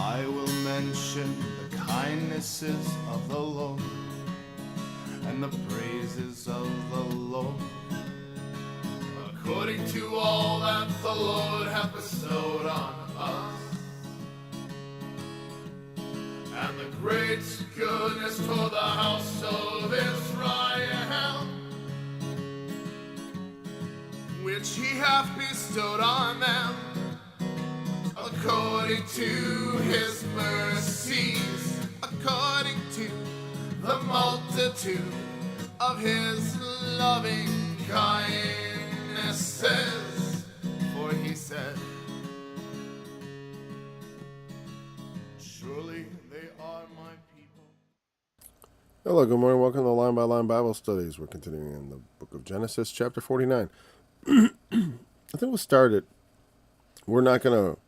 I will mention the kindnesses of the Lord and the praises of the Lord, according to all that the Lord hath bestowed on us, and the great goodness for the house of Israel, which he hath bestowed on them, according to his mercies, according to the multitude of his loving kindnesses. For he said, surely they are my people. Hello, good morning. Welcome to Line by Line Bible Studies. We're continuing in the book of Genesis, chapter 49. I think we'll start it. We're not going to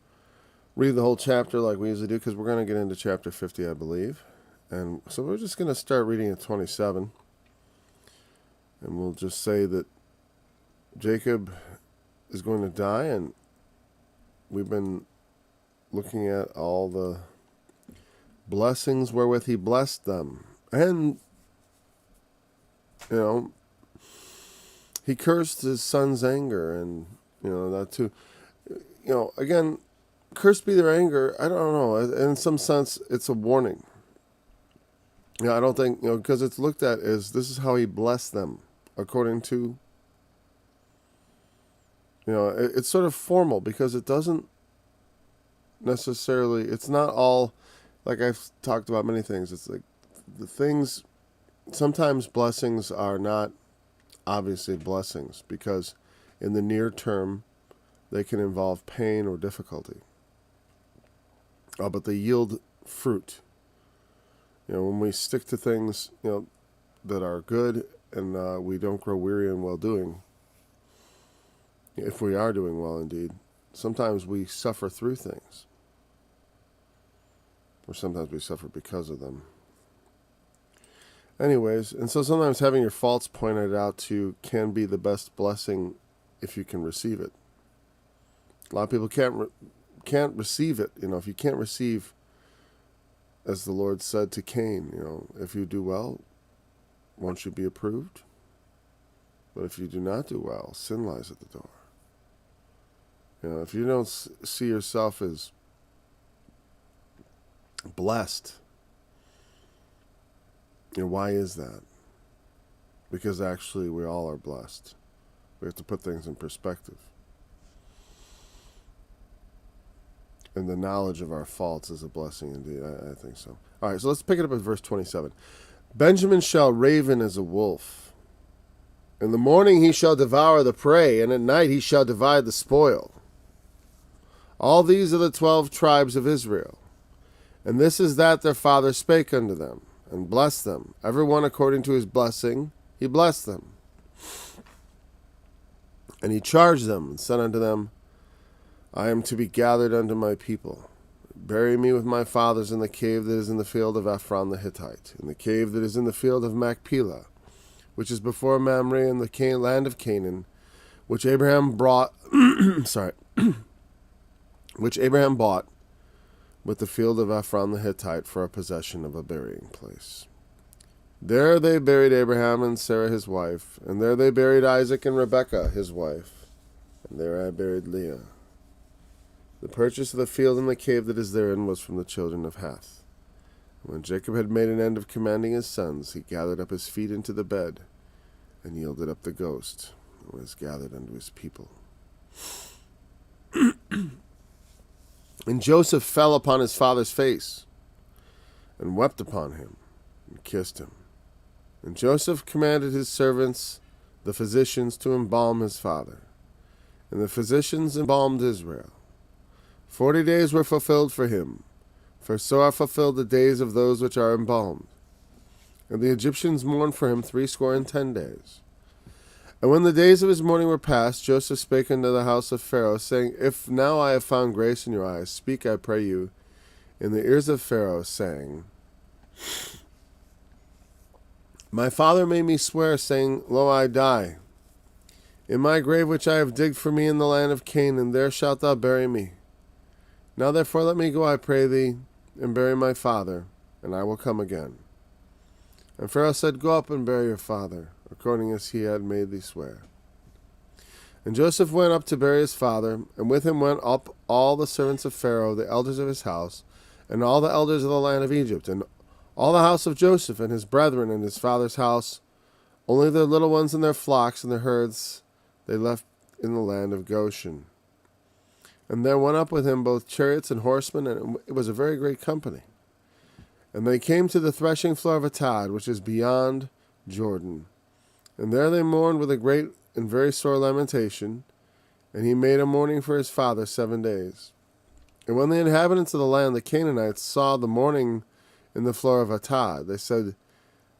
read the whole chapter like we usually do because we're going to get into chapter 50, I believe. And so we're just going to start reading at 27. And we'll just say that Jacob is going to die, and we've been looking at all the blessings wherewith he blessed them. And, he cursed his son's anger, and, that too. Again, cursed be their anger, I don't know. In some sense, it's a warning. I don't think, because it's looked at as this is how he blessed them, according to, it's sort of formal because it doesn't necessarily, it's not all, like I've talked about many things. It's like the things, sometimes blessings are not obviously blessings because in the near term, they can involve pain or difficulty. But they yield fruit. When we stick to things, that are good and we don't grow weary in well-doing, if we are doing well indeed, sometimes we suffer through things. Or sometimes we suffer because of them. Anyways, and so sometimes having your faults pointed out to you can be the best blessing if you can receive it. A lot of people can't receive it. If you can't receive, as the Lord said to Cain, if you do well, won't you be approved? But if you do not do well, sin lies at the door. If you don't see yourself as blessed, why is that? Because actually we all are blessed. We have to put things in perspective. And the knowledge of our faults is a blessing indeed. I think so. All right, so let's pick it up at verse 27. Benjamin shall raven as a wolf. In the morning he shall devour the prey, and at night he shall divide the spoil. All these are the 12 tribes of Israel. And this is that their father spake unto them, and blessed them. Every one according to his blessing, he blessed them. And he charged them, and said unto them, I am to be gathered unto my people. Bury me with my fathers in the cave that is in the field of Ephron the Hittite, in the cave that is in the field of Machpelah, which is before Mamre in the land of Canaan, which Abraham brought, which Abraham bought with the field of Ephron the Hittite for a possession of a burying place. There they buried Abraham and Sarah his wife, and there they buried Isaac and Rebekah his wife, and there I buried Leah. The purchase of the field and the cave that is therein was from the children of Heth. When Jacob had made an end of commanding his sons, he gathered up his feet into the bed, and yielded up the ghost, and was gathered unto his people. And Joseph fell upon his father's face, and wept upon him, and kissed him. And Joseph commanded his servants, the physicians, to embalm his father. And the physicians embalmed Israel. 40 days were fulfilled for him, for so are fulfilled the days of those which are embalmed. And the Egyptians mourned for him 60 days. And when the days of his mourning were past, Joseph spake unto the house of Pharaoh, saying, If now I have found grace in your eyes, speak, I pray you, in the ears of Pharaoh, saying, My father made me swear, saying, Lo, I die. In my grave which I have digged for me in the land of Canaan, there shalt thou bury me. Now therefore let me go, I pray thee, and bury my father, and I will come again. And Pharaoh said, Go up and bury your father, according as he had made thee swear. And Joseph went up to bury his father, and with him went up all the servants of Pharaoh, the elders of his house, and all the elders of the land of Egypt, and all the house of Joseph, and his brethren, and his father's house. Only their little ones and their flocks and their herds they left in the land of Goshen. And there went up with him both chariots and horsemen, and it was a very great company. And they came to the threshing floor of Atad, which is beyond Jordan. And there they mourned with a great and very sore lamentation. And he made a mourning for his father 7 days. And when the inhabitants of the land, the Canaanites, saw the mourning in the floor of Atad, they said,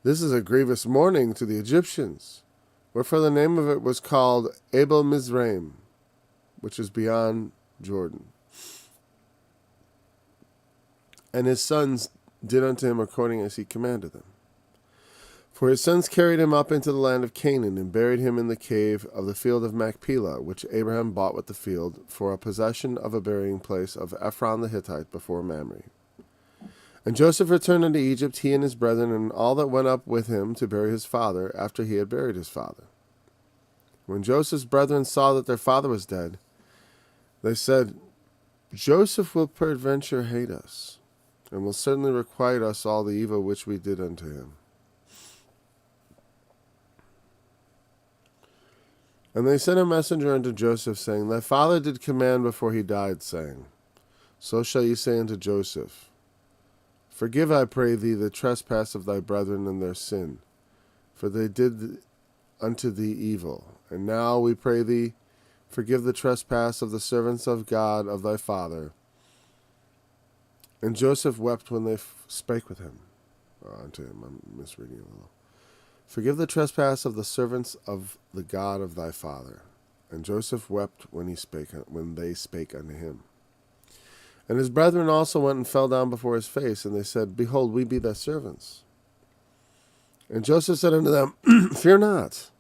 This is a grievous mourning to the Egyptians. Wherefore the name of it was called Abel Mizraim, which is beyond Jordan. And his sons did unto him according as he commanded them. For his sons carried him up into the land of Canaan, and buried him in the cave of the field of Machpelah, which Abraham bought with the field, for a possession of a burying place of Ephron the Hittite before Mamre. And Joseph returned unto Egypt, he and his brethren, and all that went up with him to bury his father, after he had buried his father. When Joseph's brethren saw that their father was dead, they said, Joseph will peradventure hate us, and will certainly requite us all the evil which we did unto him. And they sent a messenger unto Joseph, saying, Thy father did command before he died, saying, So shall ye say unto Joseph, Forgive, I pray thee, the trespass of thy brethren and their sin, for they did unto thee evil. And now, we pray thee, forgive the trespass of the servants of God of thy father. And Joseph wept when they spake with him. Unto him, I'm misreading a little. Forgive the trespass of the servants of the God of thy father. And Joseph wept when they spake unto him. And his brethren also went and fell down before his face, and they said, Behold, we be thy servants. And Joseph said unto them, Fear not,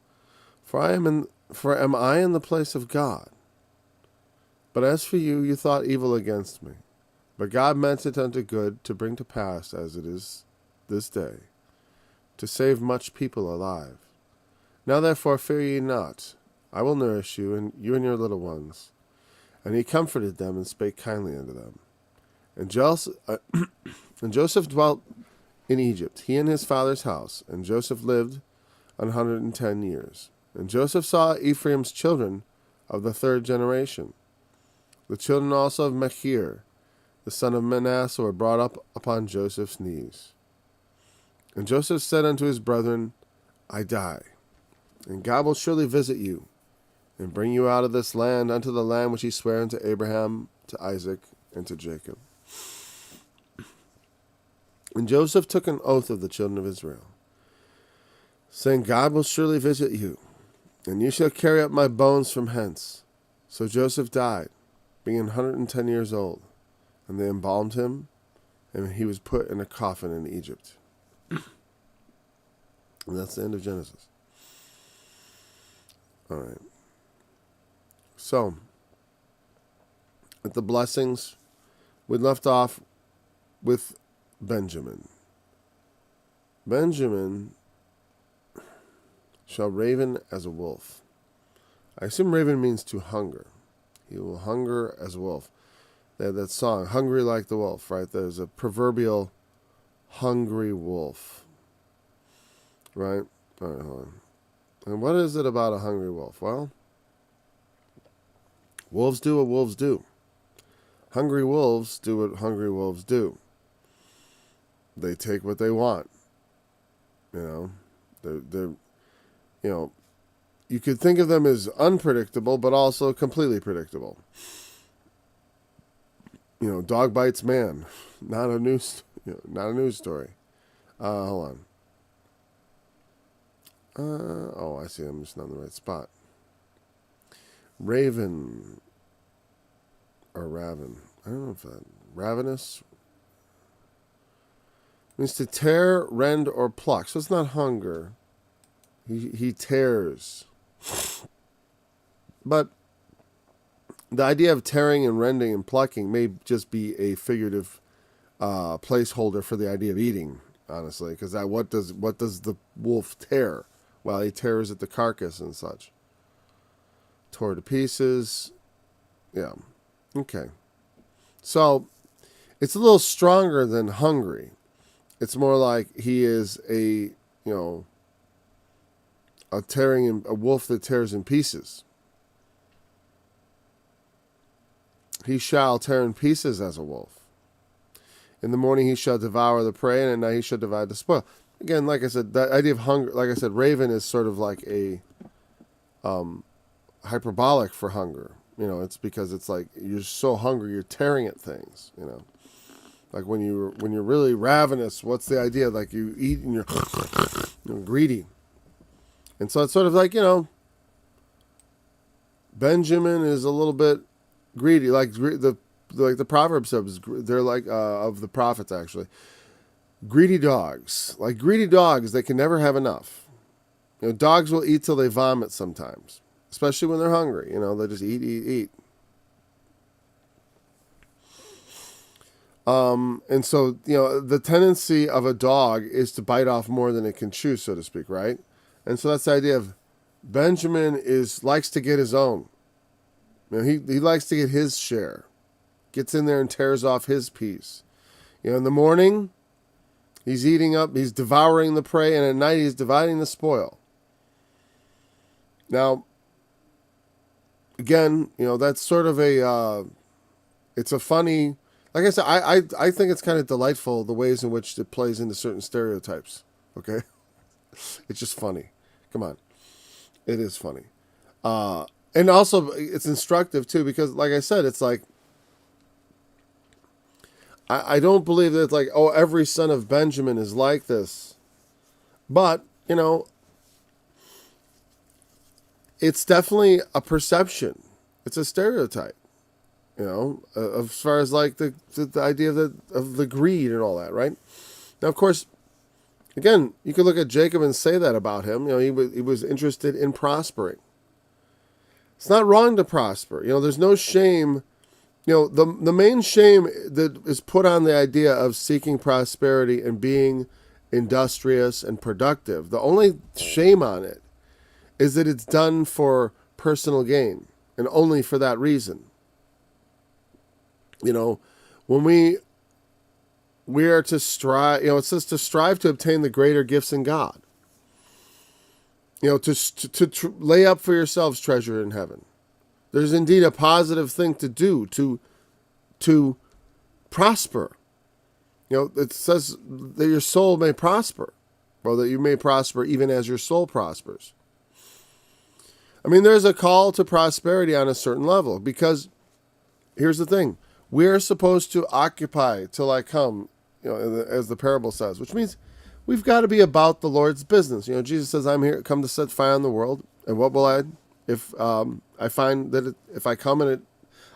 for am I in the place of God? But as for you, you thought evil against me. But God meant it unto good, to bring to pass, as it is this day, to save much people alive. Now therefore fear ye not. I will nourish you, and your little ones. And he comforted them, and spake kindly unto them. And Joseph dwelt in Egypt, he and his father's house. And Joseph lived 110 years. And Joseph saw Ephraim's children of the third generation. The children also of Machir, the son of Manasseh, were brought up upon Joseph's knees. And Joseph said unto his brethren, I die, and God will surely visit you, and bring you out of this land unto the land which he sware unto Abraham, to Isaac, and to Jacob. And Joseph took an oath of the children of Israel, saying, God will surely visit you, and you shall carry up my bones from hence. So Joseph died, being 110 years old, and they embalmed him, and he was put in a coffin in Egypt. And that's the end of Genesis. All right. So, at the blessings, we left off with Benjamin. Benjamin shall raven as a wolf. I assume raven means to hunger. He will hunger as a wolf. They have that song, Hungry Like the Wolf, right? There's a proverbial hungry wolf. Right? All right, hold on. And what is it about a hungry wolf? Well, wolves do what wolves do. Hungry wolves do what hungry wolves do. They take what they want. You know, they're you could think of them as unpredictable, but also completely predictable. Dog bites man. Not a news story. Hold on. I see. I'm just not in the right spot. Raven or raven. I don't know if that ravenous means to tear, rend, or pluck. So it's not hunger. He tears. But the idea of tearing and rending and plucking may just be a figurative placeholder for the idea of eating, honestly, because what does the wolf tear? Well, he tears at the carcass and such. Tore to pieces. Yeah. Okay. So it's a little stronger than hungry. It's more like he is a wolf that tears in pieces. He shall tear in pieces as a wolf. In the morning he shall devour the prey, and at night he shall divide the spoil. Again, like I said, that idea of hunger, like I said, raven is sort of like a hyperbolic for hunger. It's because it's like you're so hungry, you're tearing at things. Like when you're really ravenous, what's the idea? Like you eat and you're greedy. And so it's sort of like, Benjamin is a little bit greedy, like the Proverbs says, they're like of the prophets actually. Greedy dogs, like greedy dogs, they can never have enough. Dogs will eat till they vomit sometimes, especially when they're hungry. They just eat. And so, the tendency of a dog is to bite off more than it can chew, so to speak, right? And so that's the idea of Benjamin likes to get his own. He likes to get his share. Gets in there and tears off his piece. In the morning, he's he's devouring the prey, and at night he's dividing the spoil. Now, again, that's sort of it's a funny, like I said, I think it's kind of delightful the ways in which it plays into certain stereotypes. Okay? It's just funny. Come on. It is funny. And also, it's instructive, too, because, like I said, it's like, I don't believe that it's like, every son of Benjamin is like this. But, it's definitely a perception. It's a stereotype, as far as like the idea of the greed and all that, right? Now, of course, again, you could look at Jacob and say that about him. He was interested in prospering. It's not wrong to prosper. There's no shame. The main shame that is put on the idea of seeking prosperity and being industrious and productive, the only shame on it is that it's done for personal gain and only for that reason. When we are to strive, it says to strive to obtain the greater gifts in God. To lay up for yourselves treasure in heaven. There's indeed a positive thing to do to prosper. It says that your soul may prosper, or that you may prosper even as your soul prospers. There's a call to prosperity on a certain level, because here's the thing. We're supposed to occupy till I come, as the parable says, which means we've got to be about the Lord's business. Jesus says, I'm here, come to set fire on the world. And what will I, if I find that if I come and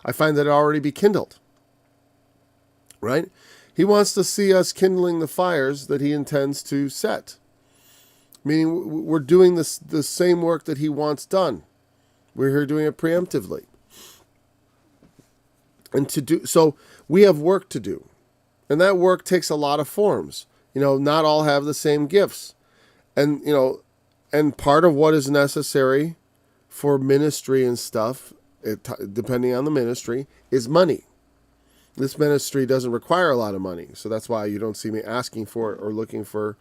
I find that it already be kindled, right? He wants to see us kindling the fires that he intends to set. Meaning we're doing the same work that he wants done. We're here doing it preemptively. And so we have work to do. And that work takes a lot of forms. Not all have the same gifts. And, and part of what is necessary for ministry and stuff, depending on the ministry, is money. This ministry doesn't require a lot of money. So that's why you don't see me asking for it or looking for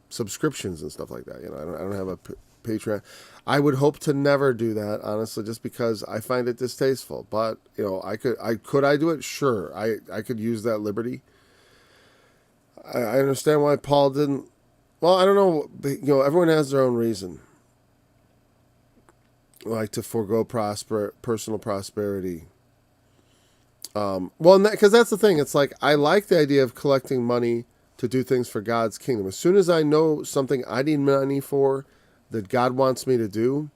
subscriptions and stuff like that. I don't have a Patreon. I would hope to never do that, honestly, just because I find it distasteful. But could I do it? Sure, I could use that liberty. I understand why Paul didn't. Well, I don't know. But, everyone has their own reason, like to forego personal prosperity. Because that's the thing. It's like I like the idea of collecting money to do things for God's kingdom. As soon as I know something I need money for that God wants me to do,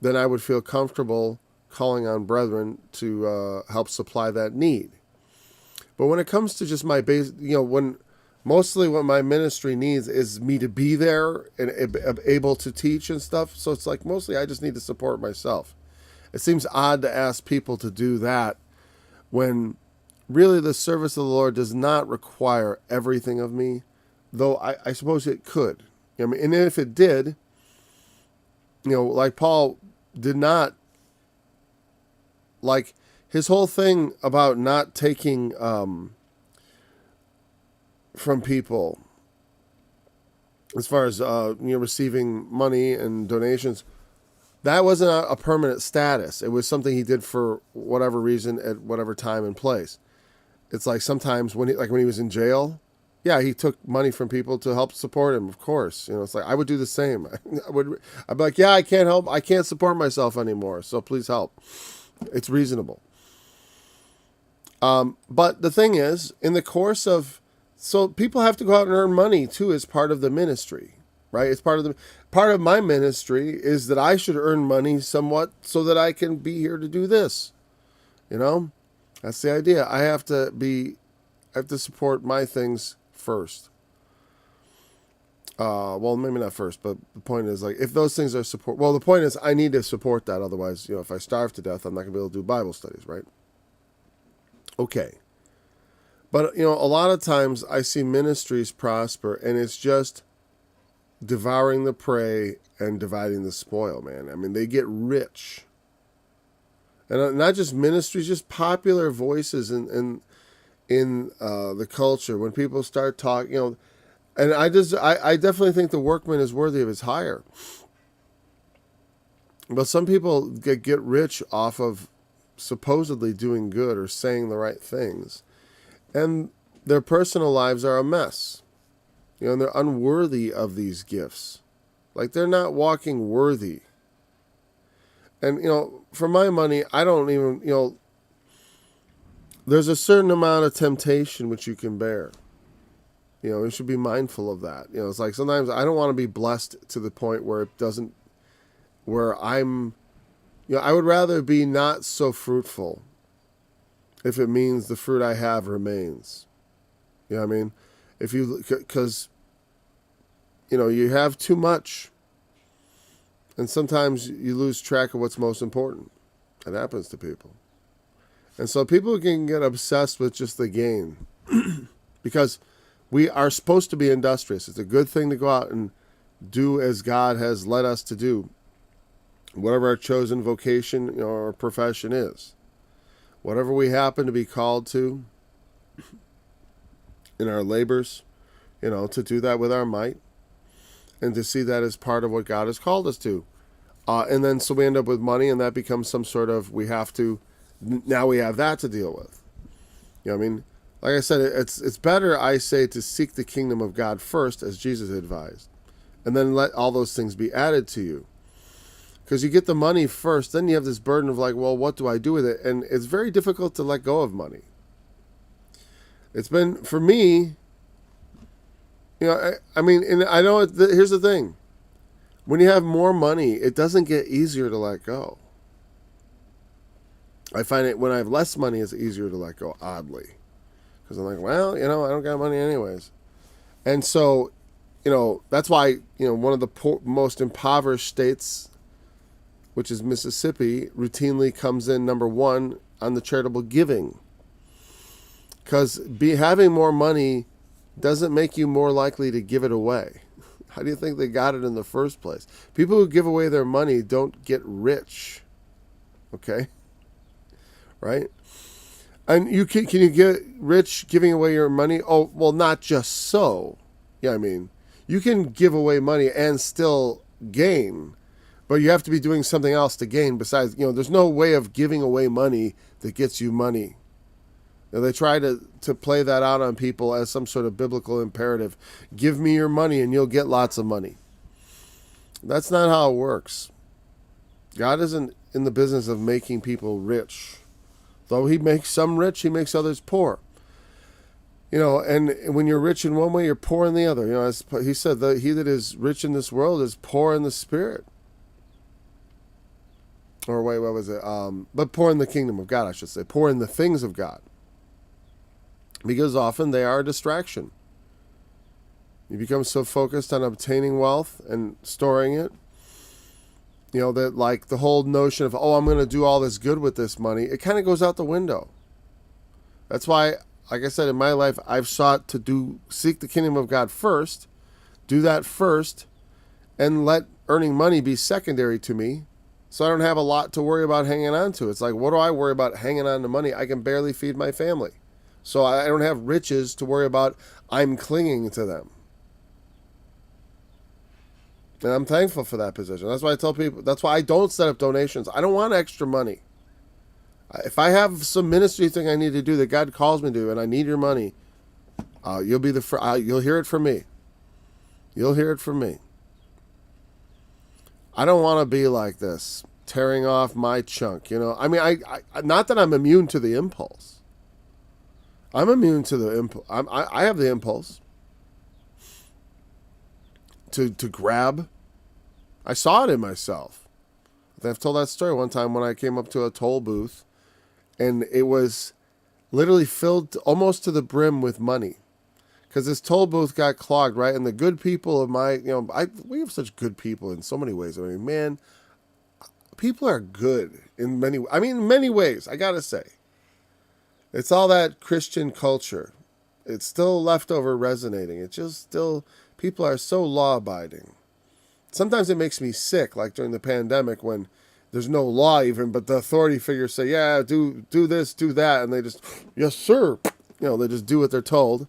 then I would feel comfortable calling on brethren to help supply that need. But when it comes to just my base, mostly what my ministry needs is me to be there and able to teach and stuff. So it's like mostly I just need to support myself. It seems odd to ask people to do that when really the service of the Lord does not require everything of me, though I suppose it could. I mean, and if it did, like Paul did not, like his whole thing about not taking from people as far as receiving money and donations, that wasn't a permanent status. It was something he did for whatever reason at whatever time and place. It's like sometimes when he was in jail, yeah, he took money from people to help support him. Of course, it's like I would do the same. I'd be like, yeah, I can't help. I can't support myself anymore, so please help. It's reasonable. But the thing is, in the course of, so people have to go out and earn money too as part of the ministry, right? It's part of my ministry is that I should earn money somewhat so that I can be here to do this. That's the idea. I have to support my things first. Well, maybe not first, but the point is, like, if those things are support, well, the point is I need to support that. Otherwise, if I starve to death, I'm not gonna be able to do Bible studies, right? Okay. But, a lot of times I see ministries prosper and it's just devouring the prey and dividing the spoil, man. I mean, they get rich. And not just ministries, just popular voices in the culture. When people start talking, and I definitely think the workman is worthy of his hire. But some people get rich off of supposedly doing good or saying the right things. And their personal lives are a mess. And they're unworthy of these gifts. Like, they're not walking worthy. And, for my money, I don't even, there's a certain amount of temptation which you can bear. You should be mindful of that. It's like sometimes I don't want to be blessed to the point where I'm, I would rather be not so fruitful if it means the fruit I have remains. You know what I mean? Because, you have too much. And sometimes you lose track of what's most important. It happens to people. And so people can get obsessed with just the gain. Because we are supposed to be industrious. It's a good thing to go out and do as God has led us to do. Whatever our chosen vocation or profession is. Whatever we happen to be called to in our labors, to do that with our might and to see that as part of what God has called us to. And then so we end up with money and that becomes some sort of, now we have that to deal with. You know what I mean? Like I said, it's better, I say, to seek the kingdom of God first, as Jesus advised, and then let all those things be added to you. Because you get the money first, then you have this burden of like, well, what do I do with it? And it's very difficult to let go of money. It's been, for me, I mean, and I know, here's the thing. When you have more money, it doesn't get easier to let go. I find it when I have less money, it's easier to let go, oddly. Because I'm like, well, I don't got money anyways. And so, that's why, one of the most impoverished states, which is Mississippi, routinely comes in number one on the charitable giving. Because having more money doesn't make you more likely to give it away. How do you think they got it in the first place? People who give away their money don't get rich. Okay? Right? And can you get rich giving away your money? Oh, well, not just so. Yeah, I mean, you can give away money and still gain. But you have to be doing something else to gain besides, there's no way of giving away money that gets you money. They try to play that out on people as some sort of biblical imperative. Give me your money and you'll get lots of money. That's not how it works. God isn't in the business of making people rich. Though he makes some rich, he makes others poor. And when you're rich in one way, you're poor in the other. As he said, he that is rich in this world is poor in the spirit. Or wait, what was it? But poor in the kingdom of God, I should say. Poor in the things of God. Because often they are a distraction. You become so focused on obtaining wealth and storing it, that like the whole notion of, I'm going to do all this good with this money, it kind of goes out the window. That's why, like I said, in my life, I've sought to seek the kingdom of God first, do that first, and let earning money be secondary to me, so I don't have a lot to worry about hanging on to. It's like, what do I worry about hanging on to money? I can barely feed my family. So I don't have riches to worry about. I'm clinging to them. And I'm thankful for that position. That's why I tell people, that's why I don't set up donations. I don't want extra money. If I have some ministry thing I need to do that God calls me to do and I need your money, you'll hear it from me. You'll hear it from me. I don't want to be like this, tearing off my chunk. I mean, I not that I'm immune to the impulse. I'm immune to the impulse. I have the impulse to grab. I saw it in myself. I've told that story one time when I came up to a toll booth, and it was literally filled almost to the brim with money, because this toll booth got clogged, right? And the good people of we have such good people in so many ways. I mean, man, people are good in many ways. I gotta say, it's all that Christian culture. It's still left over resonating. It's just still, people are so law-abiding. Sometimes it makes me sick, like during the pandemic when there's no law even, but the authority figures say, yeah, do this, do that, and they just, yes, sir. They just do what they're told,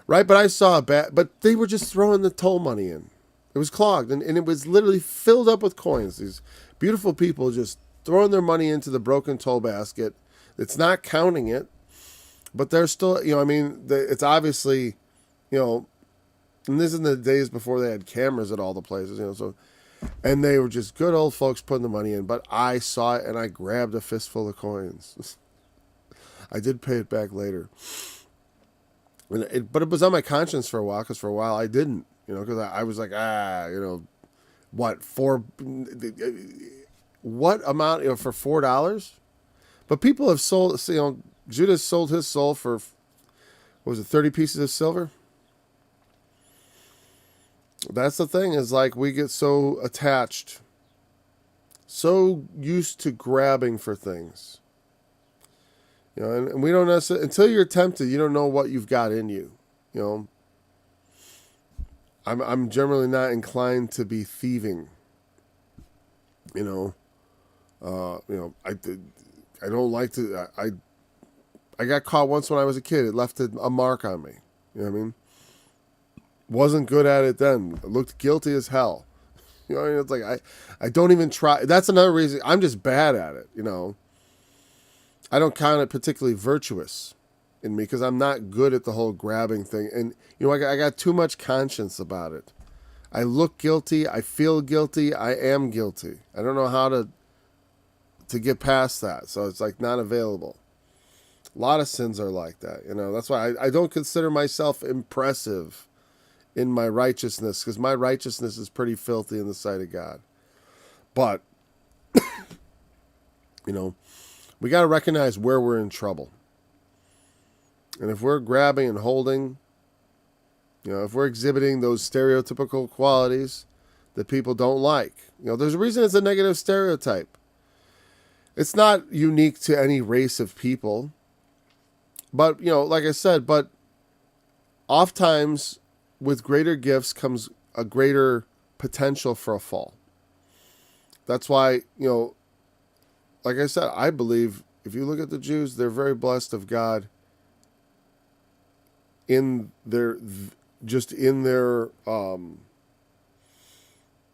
right? But I saw but they were just throwing the toll money in. It was clogged, and it was literally filled up with coins. These beautiful people just throwing their money into the broken toll basket. It's not counting it, but they're still, it's obviously, and this is in the days before they had cameras at all the places, so, and they were just good old folks putting the money in, but I saw it and I grabbed a fistful of coins. I did pay it back later. But it was on my conscience for a while, because for a while I didn't, because I was like, what amount, for $4? But people have sold, Judas sold his soul for, what was it, 30 pieces of silver? That's the thing, is like we get so attached, so used to grabbing for things. And we don't necessarily, until you're tempted, you don't know what you've got in you. I'm generally not inclined to be thieving. I don't like to. I got caught once when I was a kid. It left a mark on me. You know what I mean? Wasn't good at it then. I looked guilty as hell. It's like I don't even try. That's another reason. I'm just bad at it. I don't count it particularly virtuous in me, because I'm not good at the whole grabbing thing. And, I got too much conscience about it. I look guilty. I feel guilty. I am guilty. I don't know how to get past that. So it's like not available. A lot of sins are like that. That's why I don't consider myself impressive in my righteousness, because my righteousness is pretty filthy in the sight of God. But, we got to recognize where we're in trouble. And if we're grabbing and holding, if we're exhibiting those stereotypical qualities that people don't like, there's a reason it's a negative stereotype. It's not unique to any race of people. But, like I said, but oftentimes with greater gifts comes a greater potential for a fall. That's why, like I said, I believe if you look at the Jews, they're very blessed of God in their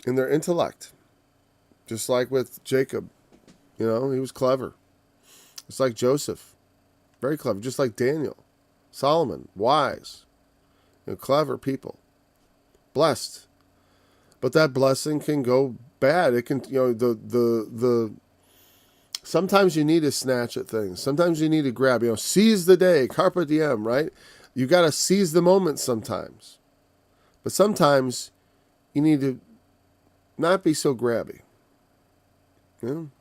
intellect. Just like with Jacob, he was clever. It's like Joseph, very clever. Just like Daniel, Solomon, wise, clever people, blessed. But that blessing can go bad. It can, sometimes you need to snatch at things. Sometimes you need to grab, seize the day, carpe diem, right? You got to seize the moment sometimes. But sometimes you need to not be so grabby. And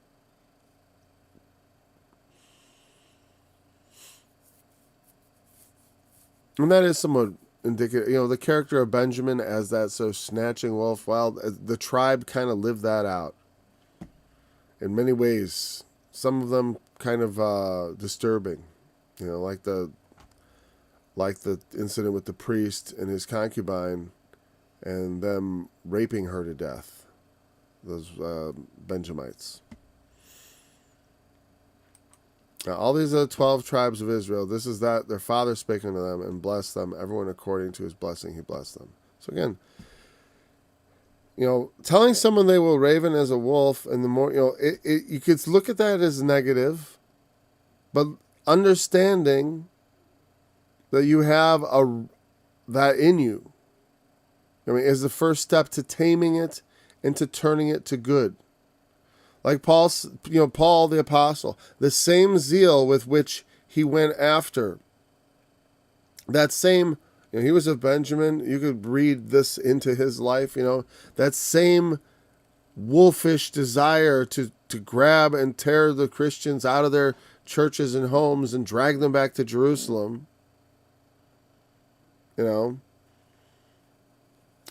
that is somewhat indicative, the character of Benjamin as that so snatching wolf. Well, the tribe kind of lived that out in many ways. Some of them kind of disturbing. like the incident with the priest and his concubine and them raping her to death, those Benjamites. Now, all these are the 12 tribes of Israel. This is that their father spake unto them and blessed them, everyone according to his blessing he blessed them. So again, telling someone they will raven as a wolf, and the more, you could look at that as negative, but understanding that you have that in you, is the first step to taming it and to turning it to good. Like Paul the apostle, the same zeal with which he went after that same, he was of Benjamin. You could read this into his life, that same wolfish desire to grab and tear the Christians out of their churches and homes and drag them back to Jerusalem,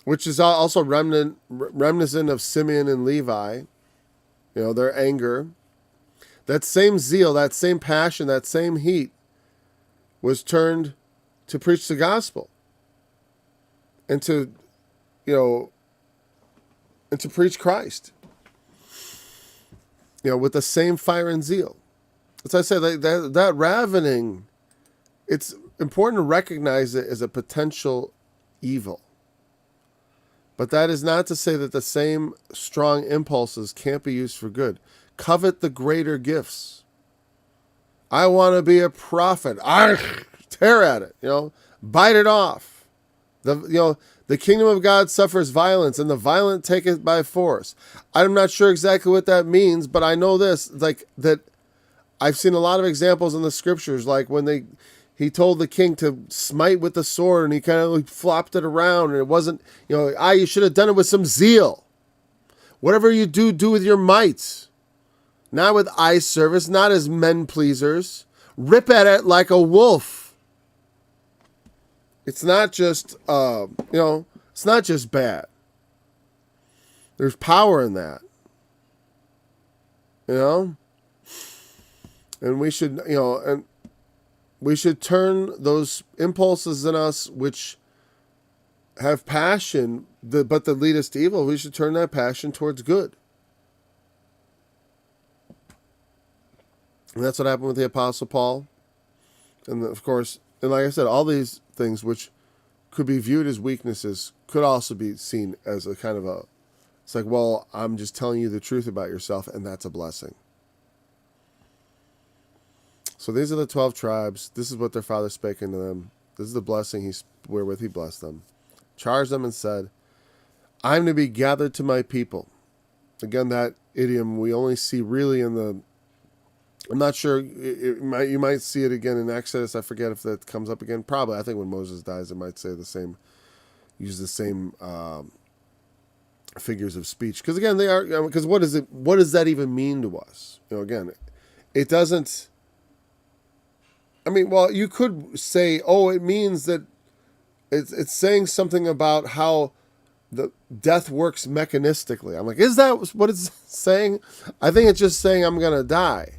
which is also reminiscent of Simeon and Levi, their anger. That same zeal, that same passion, that same heat was turned to preach the gospel and to preach Christ, with the same fire and zeal. As I said, that ravening, it's important to recognize it as a potential evil. But that is not to say that the same strong impulses can't be used for good. Covet the greater gifts. I want to be a prophet. Tear at it, bite it off. The kingdom of God suffers violence, and the violent take it by force. I'm not sure exactly what that means, but I know this, that I've seen a lot of examples in the scriptures, like when he told the king to smite with the sword, and he kind of flopped it around, and it wasn't, you should have done it with some zeal. Whatever you do with your might. Not with eye service, not as men pleasers. Rip at it like a wolf. It's not just, it's not just bad. There's power in that. And we should, we should turn those impulses in us which have passion, but that lead us to evil, we should turn that passion towards good. And that's what happened with the Apostle Paul. And of course, and like I said, all these things which could be viewed as weaknesses could also be seen as a kind of it's like, well, I'm just telling you the truth about yourself, and that's a blessing. So these are the 12 tribes. This is what their father spake unto them. This is the blessing wherewith he blessed them. Charged them and said, I'm to be gathered to my people. Again, that idiom we only see really I'm not sure, you might see it again in Exodus. I forget if that comes up again. Probably. I think when Moses dies, it might say use the same figures of speech. Because again, they are, because what does that even mean to us? Again, it doesn't, well, you could say, it means that it's saying something about how the death works mechanistically. I'm like, is that what it's saying? I think it's just saying I'm going to die.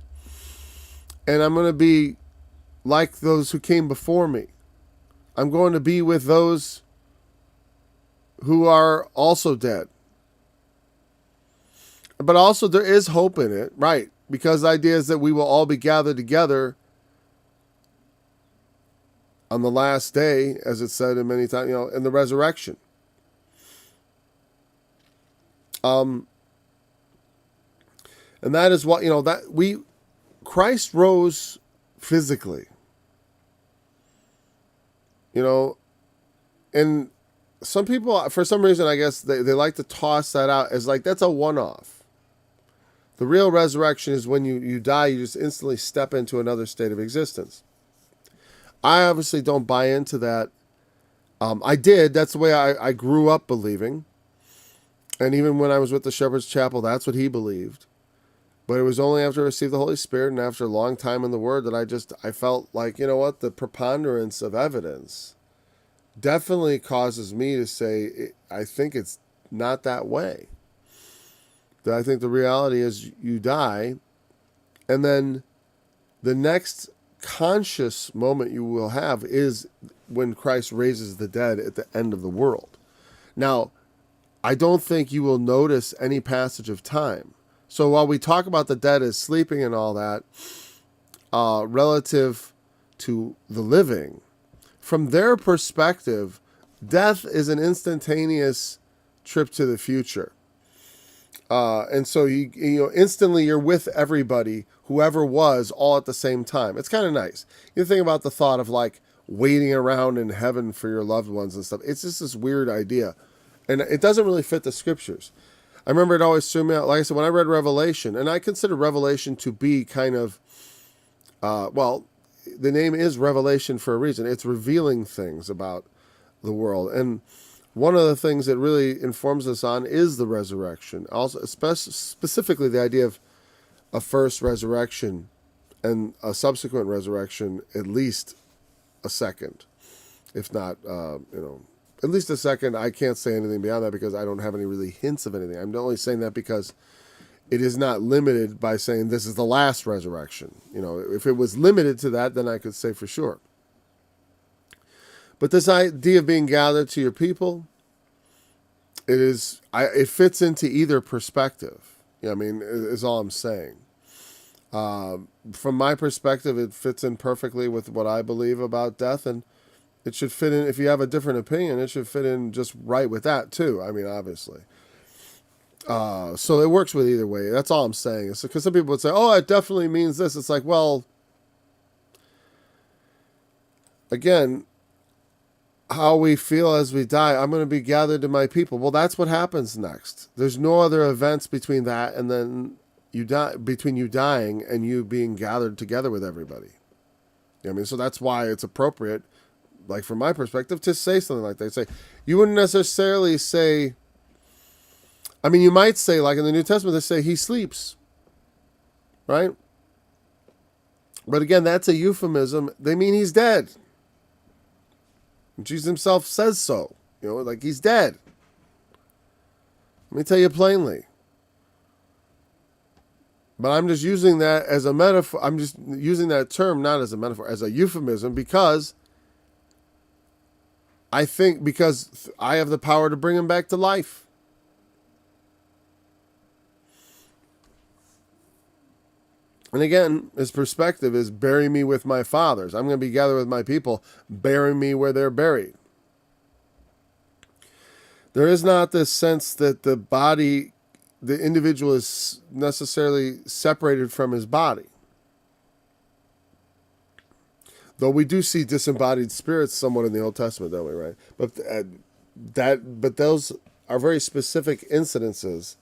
And I'm going to be like those who came before me. I'm going to be with those who are also dead. But also there is hope in it, right? Because the idea is that we will all be gathered together on the last day, as it's said in many times, in the resurrection. And that is what, Christ rose physically, and some people, for some reason, I guess they like to toss that out as like, that's a one-off. The real resurrection is when you die, you just instantly step into another state of existence. I obviously don't buy into that. I did. That's the way I grew up believing. And even when I was with the Shepherd's Chapel, that's what he believed. But it was only after I received the Holy Spirit and after a long time in the Word that I felt like, the preponderance of evidence definitely causes me to say, I think it's not that way. That I think the reality is you die, and then the next conscious moment you will have is when Christ raises the dead at the end of the world. Now, I don't think you will notice any passage of time. So while we talk about the dead as sleeping and all that, relative to the living, from their perspective, death is an instantaneous trip to the future. And so you instantly you're with everybody, whoever was, all at the same time. It's kind of nice. You think about the thought of like waiting around in heaven for your loved ones and stuff. It's just this weird idea, and it doesn't really fit the scriptures. I remember it always threw me out. Like I said, when I read Revelation, and I consider Revelation to be kind of, the name is Revelation for a reason. It's revealing things about the world, and one of the things that really informs us on is the resurrection. Also, specifically the idea of a first resurrection and a subsequent resurrection, at least a second, if not, at least a second. I can't say anything beyond that because I don't have any really hints of anything. I'm only saying that because it is not limited by saying this is the last resurrection. If it was limited to that, then I could say for sure. But this idea of being gathered to your people, it fits into either perspective. Is all I'm saying. From my perspective, it fits in perfectly with what I believe about death, and it should fit in. If you have a different opinion, it should fit in just right with that too. Obviously. So it works with either way. That's all I'm saying. It's because some people would say, "Oh, it definitely means this." It's like, well, again, how we feel as we die, I'm going to be gathered to my people. Well, that's what happens next. There's no other events between that and then you die, between you dying and you being gathered together with everybody. So that's why it's appropriate, like from my perspective, to say something like that. Say, you wouldn't necessarily say, you might say, like in the New Testament, they say he sleeps, right? But again, that's a euphemism. They mean he's dead. Jesus himself says so. Like he's dead. Let me tell you plainly. But I'm just using that as a metaphor. I'm just using that term not as a metaphor, as a euphemism, because I have the power to bring him back to life. And again, his perspective is bury me with my fathers. I'm going to be gathered with my people. Bury me where they're buried. There is not this sense that the individual is necessarily separated from his body. Though we do see disembodied spirits somewhat in the Old Testament, don't we, right? But those are very specific incidences.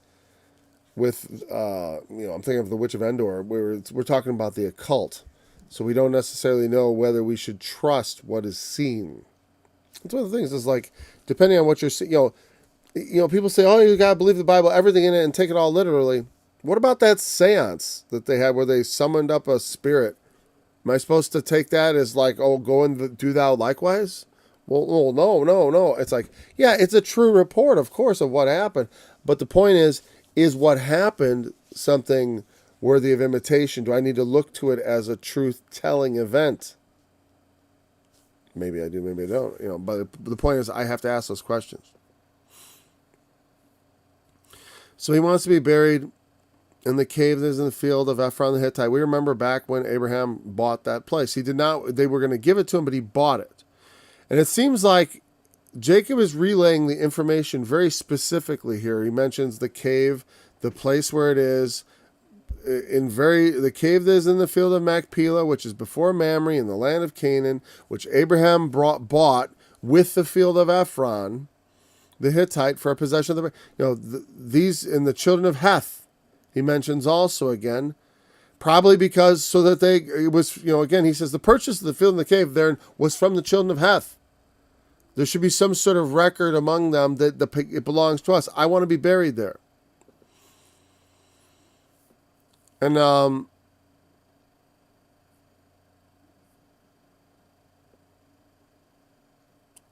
With, I'm thinking of the Witch of Endor, where we're talking about the occult. So we don't necessarily know whether we should trust what is seen. That's one of the things is like, depending on what you're seeing, people say, oh, you got to believe the Bible, everything in it, and take it all literally. What about that seance that they had where they summoned up a spirit? Am I supposed to take that as like, oh, go and do thou likewise? Well, no. It's like, yeah, it's a true report, of course, of what happened. But the point is what happened something worthy of imitation? Do I need to look to it as a truth-telling event? Maybe I do, maybe I don't. But the point is I have to ask those questions. So he wants to be buried in the cave that is in the field of Ephron the Hittite. We remember back when Abraham bought that place. They were going to give it to him, but he bought it. And it seems like Jacob is relaying the information very specifically here. He mentions the cave, the place where it is, the cave that is in the field of Machpelah, which is before Mamre in the land of Canaan, which Abraham bought with the field of Ephron, the Hittite, for a possession of these in the children of Heth. He mentions also again, probably because again, he says the purchase of the field and the cave there was from the children of Heth. There should be some sort of record among them that it belongs to us. I want to be buried there. And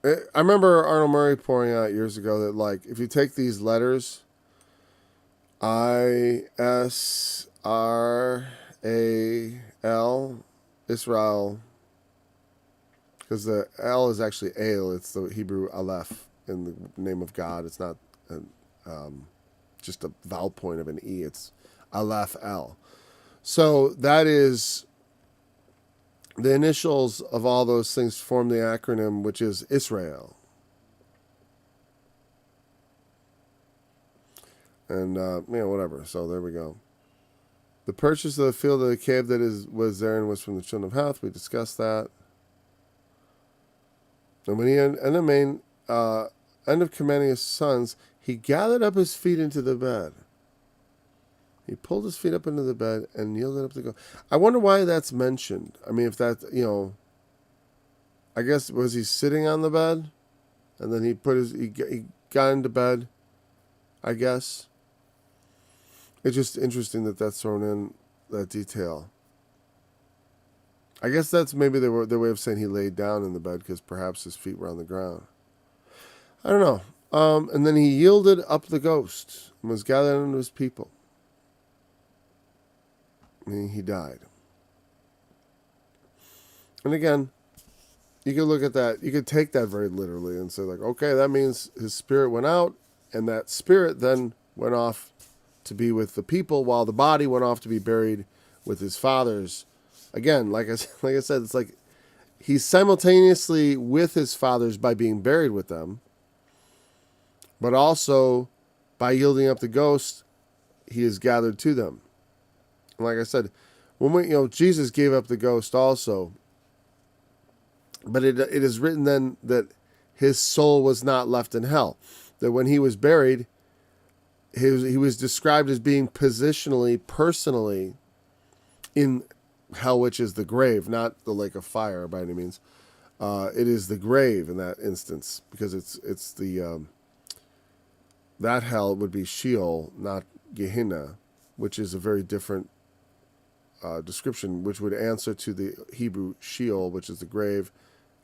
I remember Arnold Murray pouring out years ago that, like, if you take these letters, ISRAL, Israel, because the L is actually Ale. It's the Hebrew Aleph in the name of God. It's not just a vowel point of an E. It's Aleph L. So that is the initials of all those things form the acronym, which is Israel. And, whatever. So there we go. The purchase of the field of the cave that was therein was from the children of Heth. We discussed that. And when he ended of commanding his sons, he gathered up his feet into the bed. He pulled his feet up into the bed and yielded up to go. I wonder why that's mentioned. I mean, if that, I guess, was he sitting on the bed? And then he got into bed, I guess. It's just interesting that that's thrown in, that detail. I guess that's maybe their way of saying he laid down in the bed because perhaps his feet were on the ground. I don't know. And then he yielded up the ghost and was gathered unto his people. And he died. And again, you could look at that. You could take that very literally and say, like, okay, that means his spirit went out, and that spirit then went off to be with the people, while the body went off to be buried with his fathers. Again, like I said, it's like he's simultaneously with his fathers by being buried with them, but also by yielding up the ghost, he is gathered to them. And like I said, when Jesus gave up the ghost also, but it is written then that his soul was not left in hell. That when he was buried, he was described as being positionally, personally, in hell, which is the grave, not the lake of fire by any means. It is the grave in that instance, because it's the that hell would be Sheol, not Gehenna, which is a very different description, which would answer to the Hebrew Sheol, which is the grave,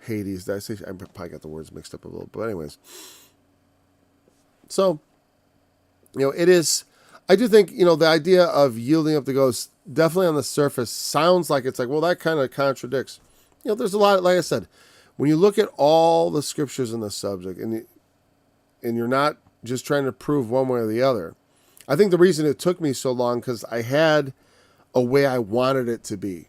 Hades. Did I say? I probably got the words mixed up a little, but anyways. So, it is. I do think the idea of yielding up the ghost definitely on the surface sounds like it's like, well, that kind of contradicts. There's a lot. Like I said, when you look at all the scriptures in this subject, and you're not just trying to prove one way or the other. I think the reason it took me so long because I had a way I wanted it to be.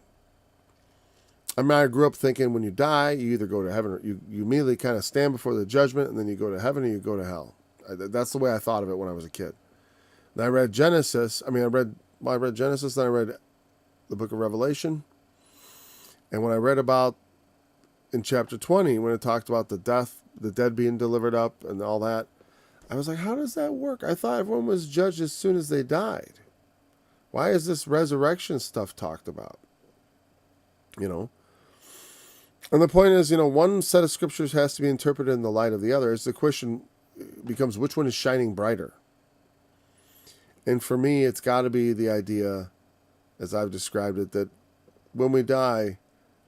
I mean, I grew up thinking when you die, you either go to heaven or you immediately kind of stand before the judgment, and then you go to heaven or you go to hell. That's the way I thought of it when I was a kid. Then I read Genesis. I read Genesis, then I read the book of Revelation. And when I read about in chapter 20, when it talked about the dead being delivered up and all that, I was like, how does that work? I thought everyone was judged as soon as they died. Why is this resurrection stuff talked about? And the point is, one set of scriptures has to be interpreted in the light of the other. As the question becomes, which one is shining brighter? And for me, it's got to be the idea, as I've described it, that when we die,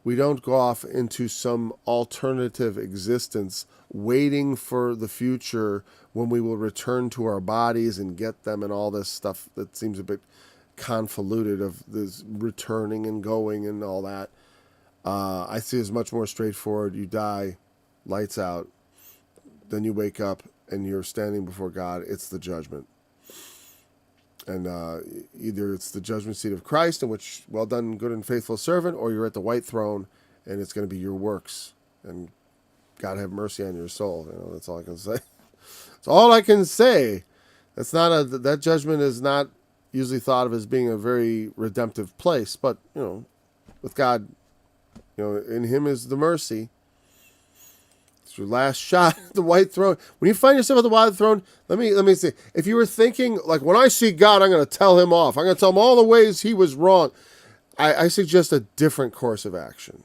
we don't go off into some alternative existence waiting for the future when we will return to our bodies and get them and all this stuff that seems a bit convoluted of this returning and going and all that. I see it as much more straightforward. You die, lights out, then you wake up and you're standing before God. It's the judgment. And either it's the judgment seat of Christ, in which, well done, good and faithful servant, or you're at the white throne, and it's going to be your works. And God have mercy on your soul. That's all I can say. That's all I can say. That judgment is not usually thought of as being a very redemptive place, but with God, in Him is the mercy. It's your last shot at the white throne. When you find yourself at the white throne, let me see. If you were thinking, like, when I see God, I'm going to tell Him off. I'm going to tell Him all the ways He was wrong. I suggest a different course of action.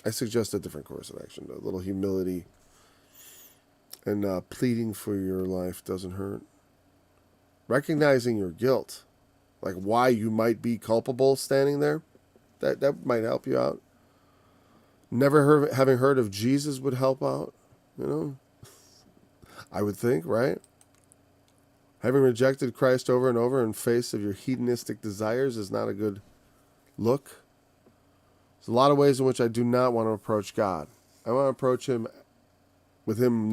A little humility and pleading for your life doesn't hurt. Recognizing your guilt, like why you might be culpable standing there, that might help you out. Having heard of Jesus would help out, I would think, right? Having rejected Christ over and over in face of your hedonistic desires is not a good look. There's a lot of ways in which I do not want to approach God. I want to approach him with him.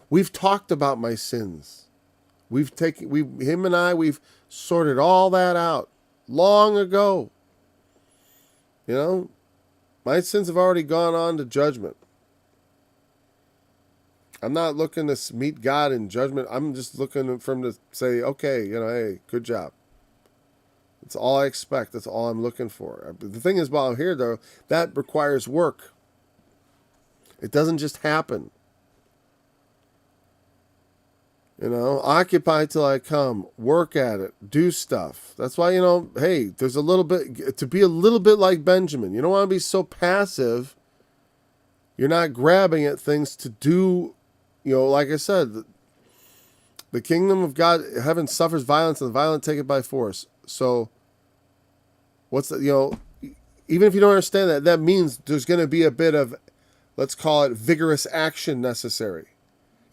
We've talked about my sins. We've sorted all that out long ago. My sins have already gone on to judgment. I'm not looking to meet God in judgment. I'm just looking for him to say, okay, hey, good job. That's all I expect. That's all I'm looking for. The thing is, while I'm here, though, that requires work. It doesn't just happen. Occupy till I come. Work at it. Do stuff. That's why, hey, there's a little bit, to be a little bit like Benjamin. You don't want to be so passive. You're not grabbing at things to do, like I said, the kingdom of God, heaven suffers violence and the violent take it by force. So, even if you don't understand that, that means there's going to be a bit of, let's call it vigorous action necessary.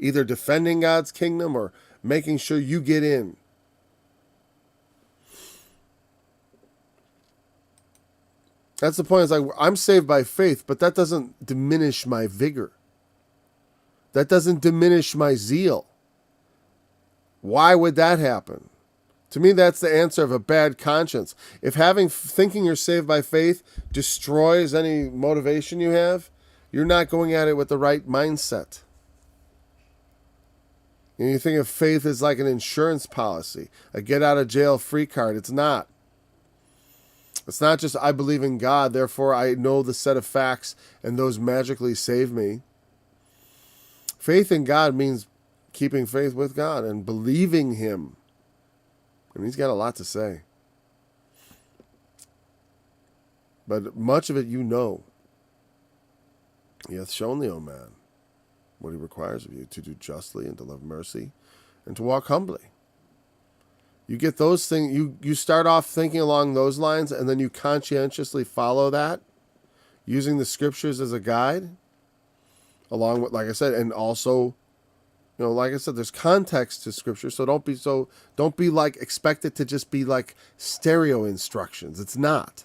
Either defending God's kingdom or making sure you get in. That's the point. It's like, I'm saved by faith, but that doesn't diminish my vigor. That doesn't diminish my zeal. Why would that happen? To me, that's the answer of a bad conscience. If thinking you're saved by faith destroys any motivation you have, you're not going at it with the right mindset. You think of faith as like an insurance policy, a get-out-of-jail-free card. It's not. It's not just I believe in God, therefore I know the set of facts and those magically save me. Faith in God means keeping faith with God and believing him. And he's got a lot to say. But much of it you know. He hath shown thee, O man, what he requires of you, to do justly and to love mercy and to walk humbly. You get those things, you start off thinking along those lines, and then you conscientiously follow that, using the scriptures as a guide, along with, like I said, and also, like I said, there's context to scripture, so don't be like, expect it to just be like stereo instructions. It's not.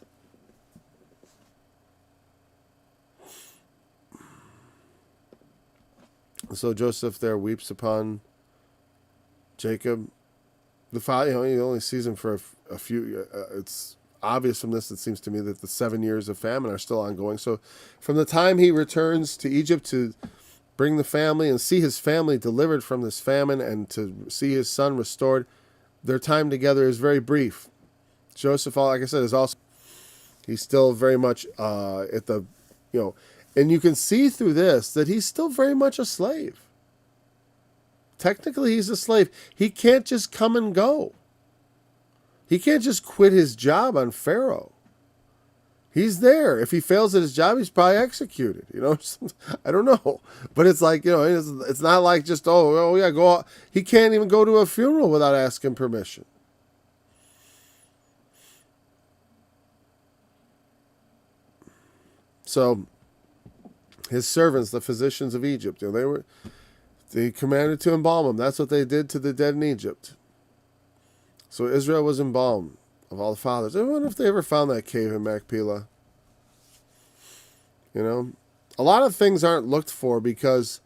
So Joseph there weeps upon Jacob. The father, he only sees him for a few. It's obvious from this, it seems to me, that the 7 years of famine are still ongoing. So from the time he returns to Egypt to bring the family and see his family delivered from this famine and to see his son restored, their time together is very brief. Joseph, like I said, he's still very much at the, and you can see through this that he's still very much a slave. Technically, he's a slave. He can't just come and go. He can't just quit his job on Pharaoh. He's there. If he fails at his job, he's probably executed. I don't know. But it's like, it's not like just, go out. He can't even go to a funeral without asking permission. So, his servants, the physicians of Egypt, they commanded to embalm him. That's what they did to the dead in Egypt. So Israel was embalmed of all the fathers. I wonder if they ever found that cave in Machpelah. A lot of things aren't looked for because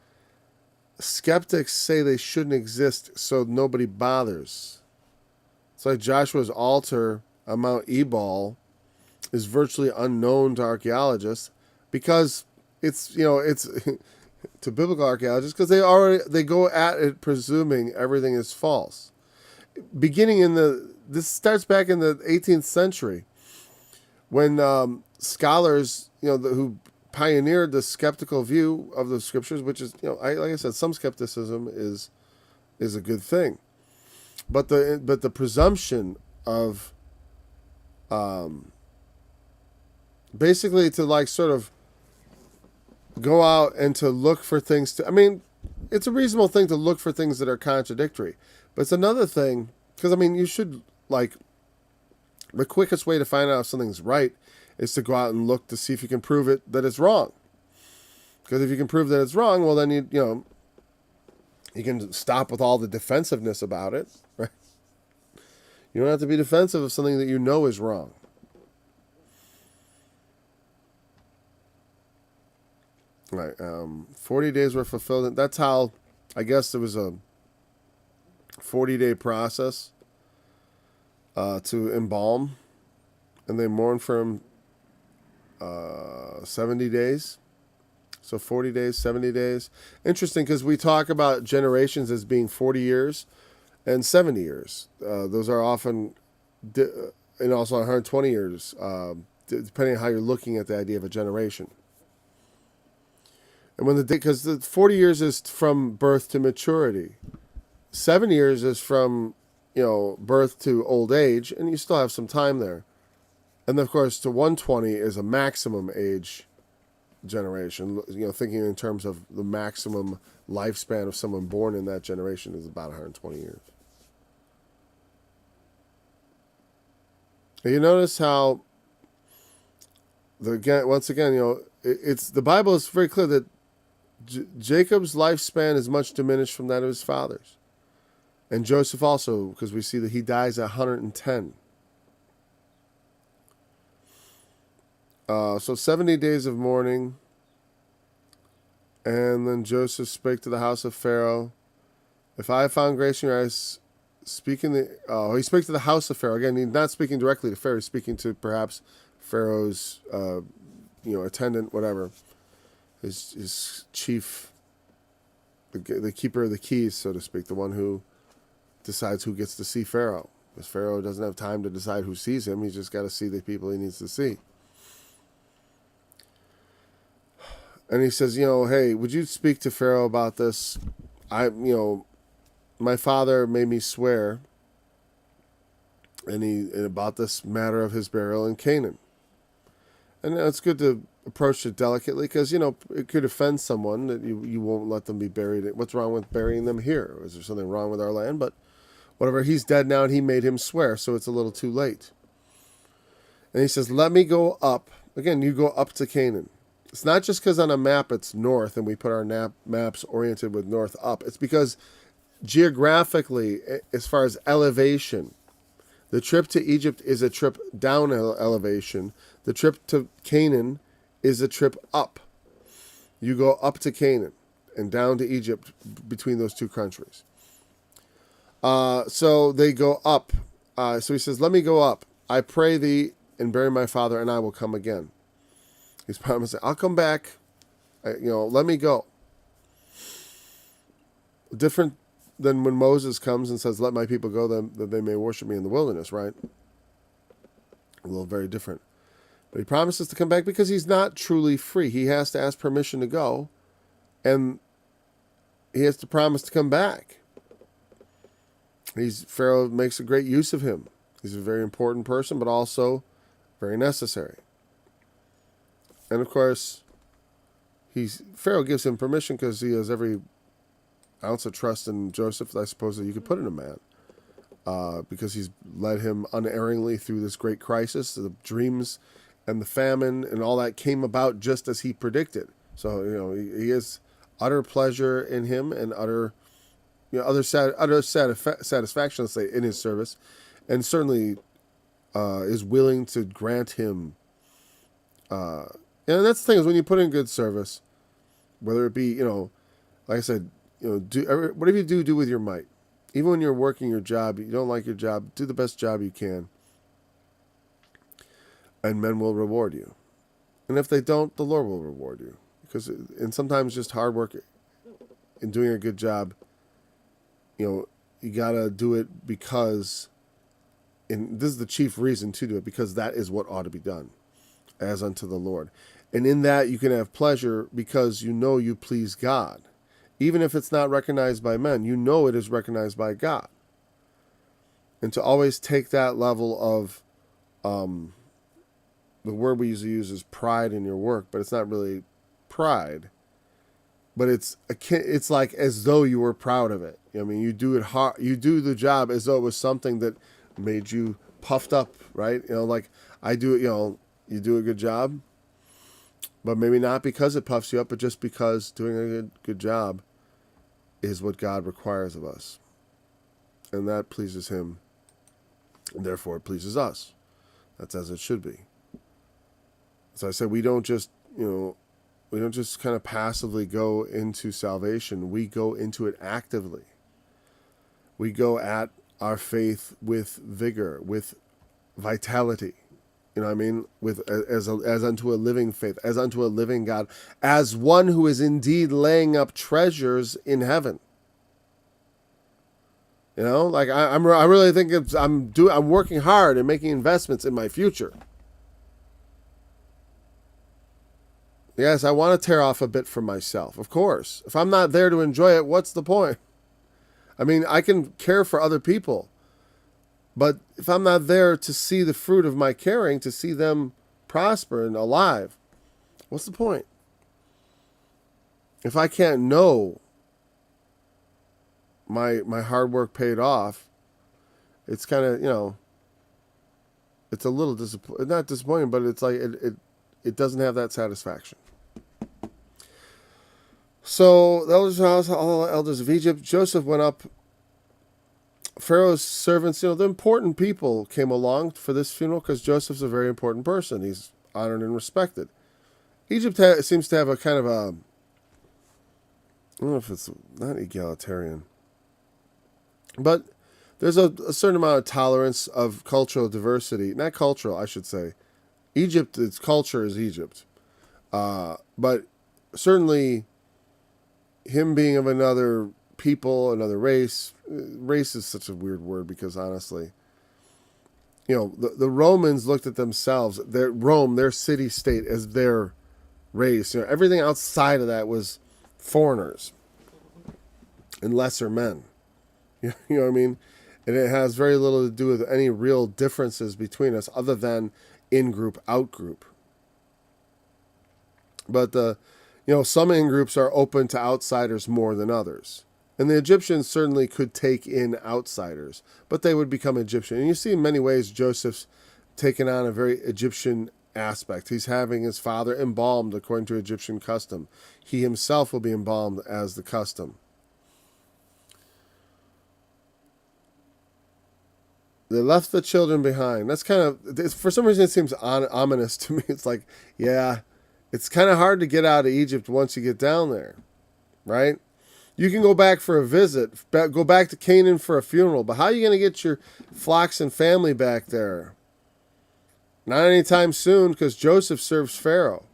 skeptics say they shouldn't exist, so nobody bothers. It's like Joshua's altar on Mount Ebal is virtually unknown to archaeologists because it's to biblical archaeologists, because they go at it presuming everything is false. This starts back in the 18th century, when scholars, who pioneered the skeptical view of the scriptures, which is, like I said, some skepticism is a good thing, but the presumption of, basically to like sort of go out and to look for things it's a reasonable thing to look for things that are contradictory, but it's another thing, because you should, like, the quickest way to find out if something's right is to go out and look to see if you can prove that it's wrong. Because if you can prove that it's wrong, well, then you can stop with all the defensiveness about it, right? You don't have to be defensive of something that you know is wrong. Right. 40 days were fulfilled. That's how, I guess there was a 40-day process to embalm, and they mourned for him 70 days. So 40 days, 70 days. Interesting, because we talk about generations as being 40 years and 70 years. Those are often, and also 120 years, depending on how you're looking at the idea of a generation. And when because the 40 years is from birth to maturity, 7 years is from birth to old age, and you still have some time there. And of course, to 120 is a maximum age generation. Thinking in terms of the maximum lifespan of someone born in that generation is about 120 years. And you notice how once again, it's the Bible is very clear that Jacob's lifespan is much diminished from that of his father's. And Joseph also, because we see that he dies at 110. So 70 days of mourning. And then Joseph spake to the house of Pharaoh, if I have found grace in your eyes, he spoke to the house of Pharaoh. Again, he's not speaking directly to Pharaoh, he's speaking to perhaps Pharaoh's attendant, whatever. His chief, the keeper of the keys, so to speak, the one who decides who gets to see Pharaoh. Because Pharaoh doesn't have time to decide who sees him. He's just got to see the people he needs to see. And he says, hey, would you speak to Pharaoh about this? My father made me swear, and about this matter of his burial in Canaan. And it's good to approach it delicately, because it could offend someone that you won't let them be buried. What's wrong with burying them here? Is there something wrong with our land? But whatever, he's dead now, and he made him swear, so it's a little too late. And he says, let me go up. Again, you go up to Canaan. It's not just because on a map it's north, and we put our maps oriented with north up. It's because geographically, as far as elevation, the trip to Egypt is a trip down elevation. The trip to Canaan is a trip up. You go up to Canaan and down to Egypt between those two countries. So they go up. So he says, let me go up. I pray thee and bury my father, and I will come again. He's promising, I'll come back. Let me go. Different than when Moses comes and says, let my people go that they may worship me in the wilderness, right? A little very different. But he promises to come back because he's not truly free. He has to ask permission to go, and he has to promise to come back. Pharaoh makes a great use of him. He's a very important person, but also very necessary. And of course, Pharaoh gives him permission because he has every ounce of trust in Joseph, I suppose, that you could put in a man. Because he's led him unerringly through this great crisis. The dreams and the famine and all that came about just as he predicted. So, he has utter pleasure in him and utter satisfaction, let's say, in his service. And certainly is willing to grant him. And that's the thing, is when you put in good service, whether it be, like I said, whatever you do with your might. Even when you're working your job, you don't like your job, do the best job you can. And men will reward you. And if they don't, the Lord will reward you. And sometimes just hard work in doing a good job, you got to do it because, and this is the chief reason to do it, because that is what ought to be done, as unto the Lord. And in that you can have pleasure because you please God. Even if it's not recognized by men, it is recognized by God. And to always take that level of, the word we usually use is pride in your work, but it's not really pride. But it's like as though you were proud of it. You do it hard. You do the job as though it was something that made you puffed up, right? Like I do it. You do a good job, but maybe not because it puffs you up, but just because doing a good job is what God requires of us. And that pleases him, and therefore it pleases us. That's as it should be. So I said, we don't just, We don't just kind of passively go into salvation. We go into it actively. We go at our faith with vigor, with vitality. You know what I mean? With as unto a living faith, as unto a living God, as one who is indeed laying up treasures in heaven. You know, like I really think I'm working hard and making investments in my future. Yes, I want to tear off a bit for myself, of course. If I'm not there to enjoy it, what's the point? I mean, I can care for other people, but if I'm not there to see the fruit of my caring, to see them prosper and alive, what's the point? If I can't know my hard work paid off, it's kind of, it's a little not disappointing, but it's like it doesn't have that satisfaction. So the elders of the house, all the elders of Egypt, Joseph went up. Pharaoh's servants, the important people came along for this funeral because Joseph's a very important person. He's honored and respected. Egypt seems to have a kind of a, I don't know if it's not egalitarian, but there's a certain amount of tolerance of cultural diversity. Not cultural, I should say. Egypt, its culture is Egypt. But certainly him being of another people, another race is such a weird word because honestly, the Romans looked at themselves, their city-state, as their race. Everything outside of that was foreigners and lesser men. You know what I mean? And it has very little to do with any real differences between us other than in-group, out-group. But some in-groups are open to outsiders more than others. And the Egyptians certainly could take in outsiders, but they would become Egyptian. And you see in many ways Joseph's taken on a very Egyptian aspect. He's having his father embalmed according to Egyptian custom. He himself will be embalmed as the custom. They left the children behind. That's kind of, for some reason it seems ominous to me. It's like, yeah, it's kind of hard to get out of Egypt once you get down there, right? You can go back for a visit, go back to Canaan for a funeral, but how are you going to get your flocks and family back there? Not anytime soon, because Joseph serves Pharaoh.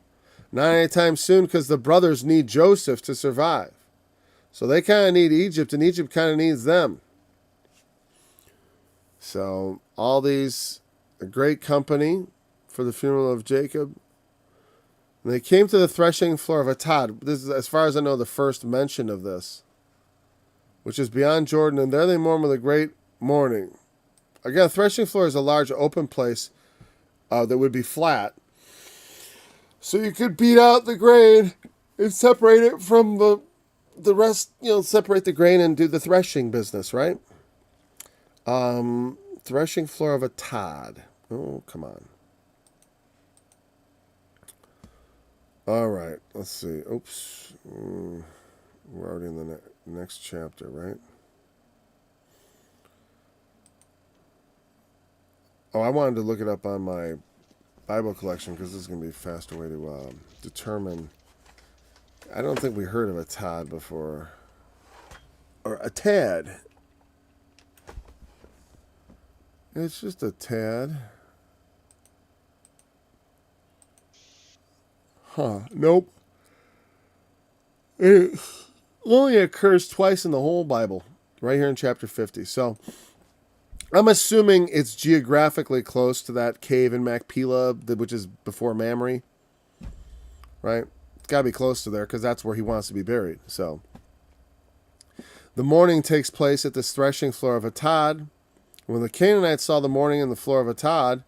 Not anytime soon, because the brothers need Joseph to survive. So they kind of need Egypt, and Egypt kind of needs them. So all these, a great company for the funeral of Jacob. And they came to the threshing floor of Atad. This is, as far as I know, the first mention of this, which is beyond Jordan. And there they mourn with a great mourning. Again, a threshing floor is a large open place that would be flat. So you could beat out the grain and separate it from the rest, separate the grain and do the threshing business, right? Threshing floor of Atad. Oh, come on. All right, let's see. Oops. We're already in the next chapter, right? Oh, I wanted to look it up on my Bible collection because this is going to be a faster way to determine. I don't think we heard of Atad before. Or Atad. It's just a tad. Nope. It only occurs twice in the whole Bible, right here in chapter 50. So I'm assuming it's geographically close to that cave in Machpelah, which is before Mamre, right? It's got to be close to there because that's where he wants to be buried. So the mourning takes place at this threshing floor of Atad. When the Canaanites saw the mourning in the floor of Atad,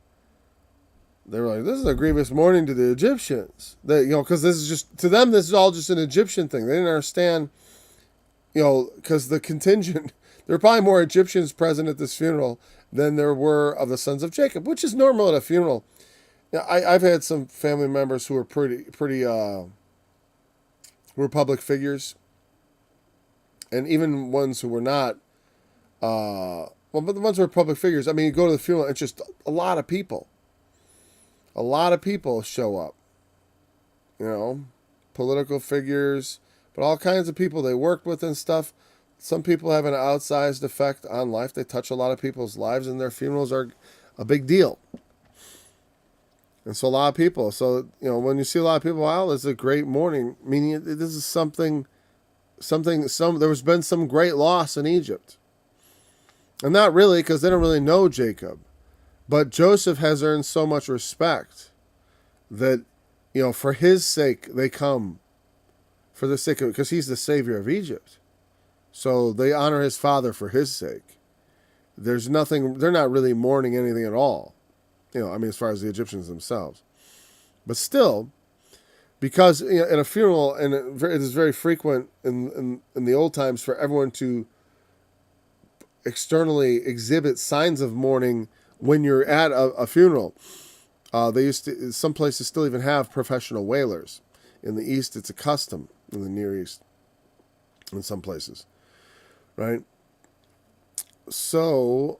they were like, "This is a grievous mourning to the Egyptians." Because this is just, to them, this is all just an Egyptian thing. They didn't understand, because the contingent, there were probably more Egyptians present at this funeral than there were of the sons of Jacob, which is normal at a funeral. I've had some family members who were pretty, who were public figures, and even ones who were not. But the ones who are public figures, I mean, you go to the funeral, it's just a lot of people. A lot of people show up. political figures, but all kinds of people they worked with and stuff. Some people have an outsized effect on life. They touch a lot of people's lives, and their funerals are a big deal. And so a lot of people, when you see a lot of people, wow, it's a great mourning, meaning this is there's been some great loss in Egypt. And not really, because they don't really know Jacob. But Joseph has earned so much respect that, for his sake, they come for the sake of, because he's the savior of Egypt. So they honor his father for his sake. They're not really mourning anything at all. As far as the Egyptians themselves. But still, because in a funeral, and it is very frequent in the old times for everyone to externally exhibit signs of mourning when you're at a funeral. Some places still even have professional wailers. In the East, it's a custom. In the Near East, in some places, right? So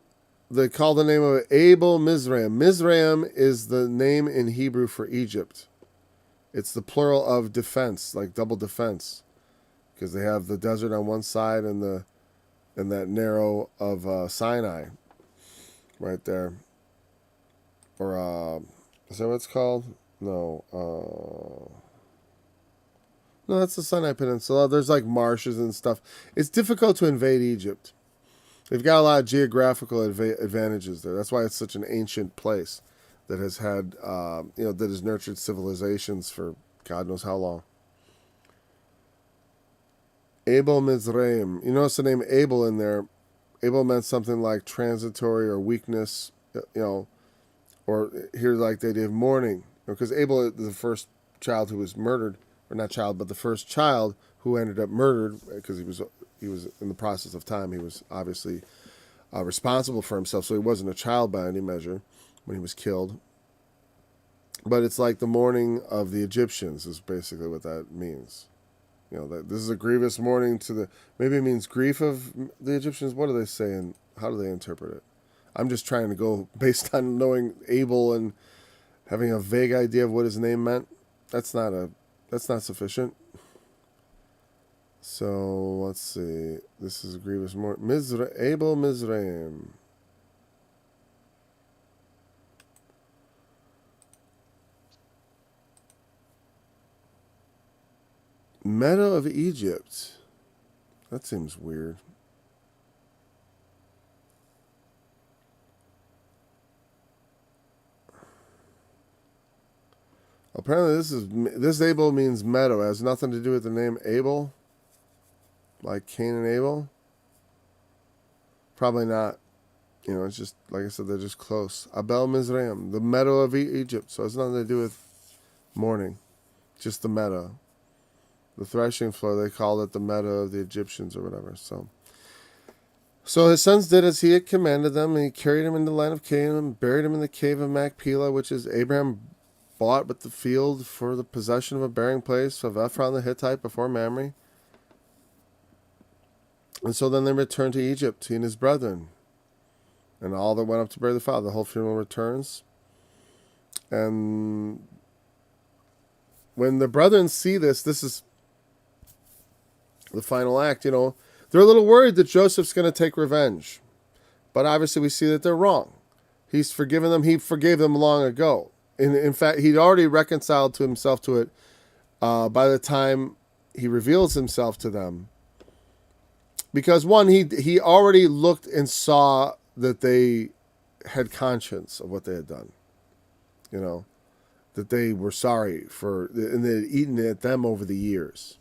they call the name of it Abel Mizraim. Mizraim is the name in Hebrew for Egypt. It's the plural of defense, like double defense, because they have the desert on one side and that narrow of Sinai, right there. Or is that what it's called? No, that's the Sinai Peninsula. There's like marshes and stuff. It's difficult to invade Egypt. They've got a lot of geographical advantages there. That's why it's such an ancient place that has had, that has nurtured civilizations for God knows how long. Abel Mizraim. You notice the name Abel in there. Abel meant something like transitory or weakness, or here like the idea of mourning. Because Abel is the first child who was murdered, or not child, but the first child who ended up murdered because he was in the process of time. He was obviously responsible for himself, so he wasn't a child by any measure when he was killed. But it's like the mourning of the Egyptians is basically what that means. That this is a grievous mourning maybe it means grief of the Egyptians. What do they say and how do they interpret it? I'm just trying to go based on knowing Abel and having a vague idea of what his name meant. That's not sufficient. So let's see. This is a grievous mourning. Abel Mizraim. Meadow of Egypt. That seems weird. Apparently this Abel means meadow. It has nothing to do with the name Abel. Like Cain and Abel. Probably not. It's just, like I said, they're just close. Abel Mizraim, the meadow of Egypt. So it's nothing to do with mourning. Just the meadow. The threshing floor, they called it the meadow of the Egyptians or whatever. So his sons did as he had commanded them, and he carried him into the land of Canaan and buried him in the cave of Machpelah, which is Abraham bought with the field for the possession of a burying place of Ephron the Hittite before Mamre. And so then they returned to Egypt, he and his brethren, and all that went up to bury the father. The whole funeral returns. And when the brethren see this is the final act, they're a little worried that Joseph's going to take revenge. But obviously we see that they're wrong. He's forgiven them. He forgave them long ago. In fact, he'd already reconciled to himself to it by the time he reveals himself to them. Because one, he already looked and saw that they had conscience of what they had done. That they were sorry and they had eaten at them over the years.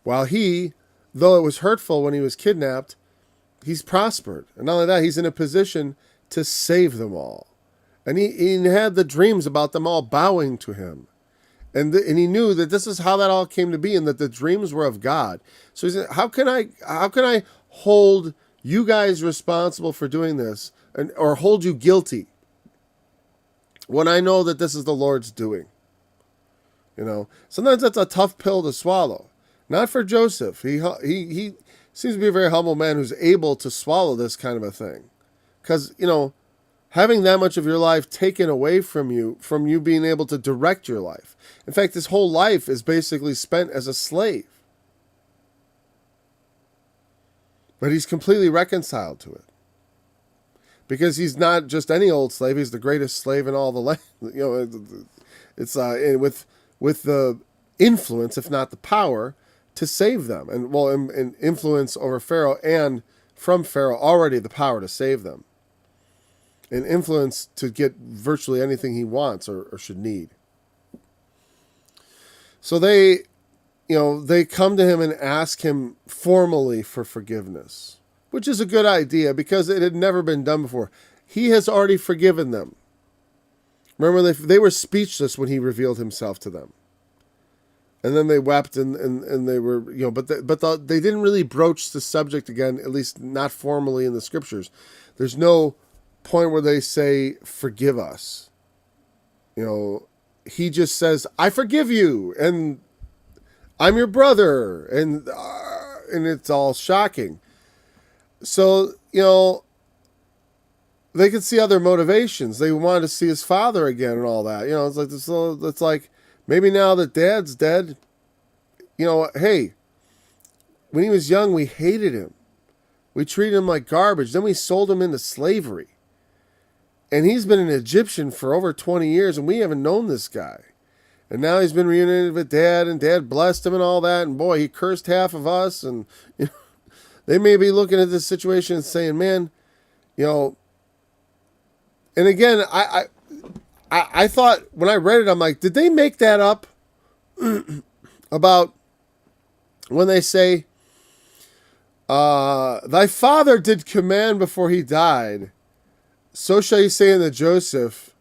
While he, though it was hurtful when he was kidnapped, he's prospered. And not only that, he's in a position to save them all. And he had the dreams about them all bowing to him. And he knew that this is how that all came to be, and that the dreams were of God. So he said, how can I hold you guys responsible for doing this, or hold you guilty when I know that this is the Lord's doing? Sometimes that's a tough pill to swallow. Not for Joseph. He seems to be a very humble man who's able to swallow this kind of a thing. Because, having that much of your life taken away from you being able to direct your life. In fact, his whole life is basically spent as a slave. But he's completely reconciled to it. Because he's not just any old slave, he's the greatest slave in all the land. It's with the influence, if not the power, to save them. And influence over Pharaoh, and from Pharaoh already the power to save them. And influence to get virtually anything he wants or should need. So they come to him and ask him formally for forgiveness, which is a good idea because it had never been done before. He has already forgiven them. Remember, they were speechless when he revealed himself to them. And then they wept and they were, but they didn't really broach the subject again, at least not formally in the scriptures. There's no point where they say, forgive us. He just says, I forgive you, and I'm your brother, and it's all shocking. So, they could see other motivations. They wanted to see his father again and all that. It's like maybe now that dad's dead, hey, when he was young, we hated him. We treated him like garbage. Then we sold him into slavery. And he's been an Egyptian for over 20 years, and we haven't known this guy. And now he's been reunited with Dad, and Dad blessed him and all that. And boy, he cursed half of us. And they may be looking at this situation and saying, man, and again, I thought when I read it, I'm like, did they make that up about when they say, thy father did command before he died, so shall you say unto Joseph?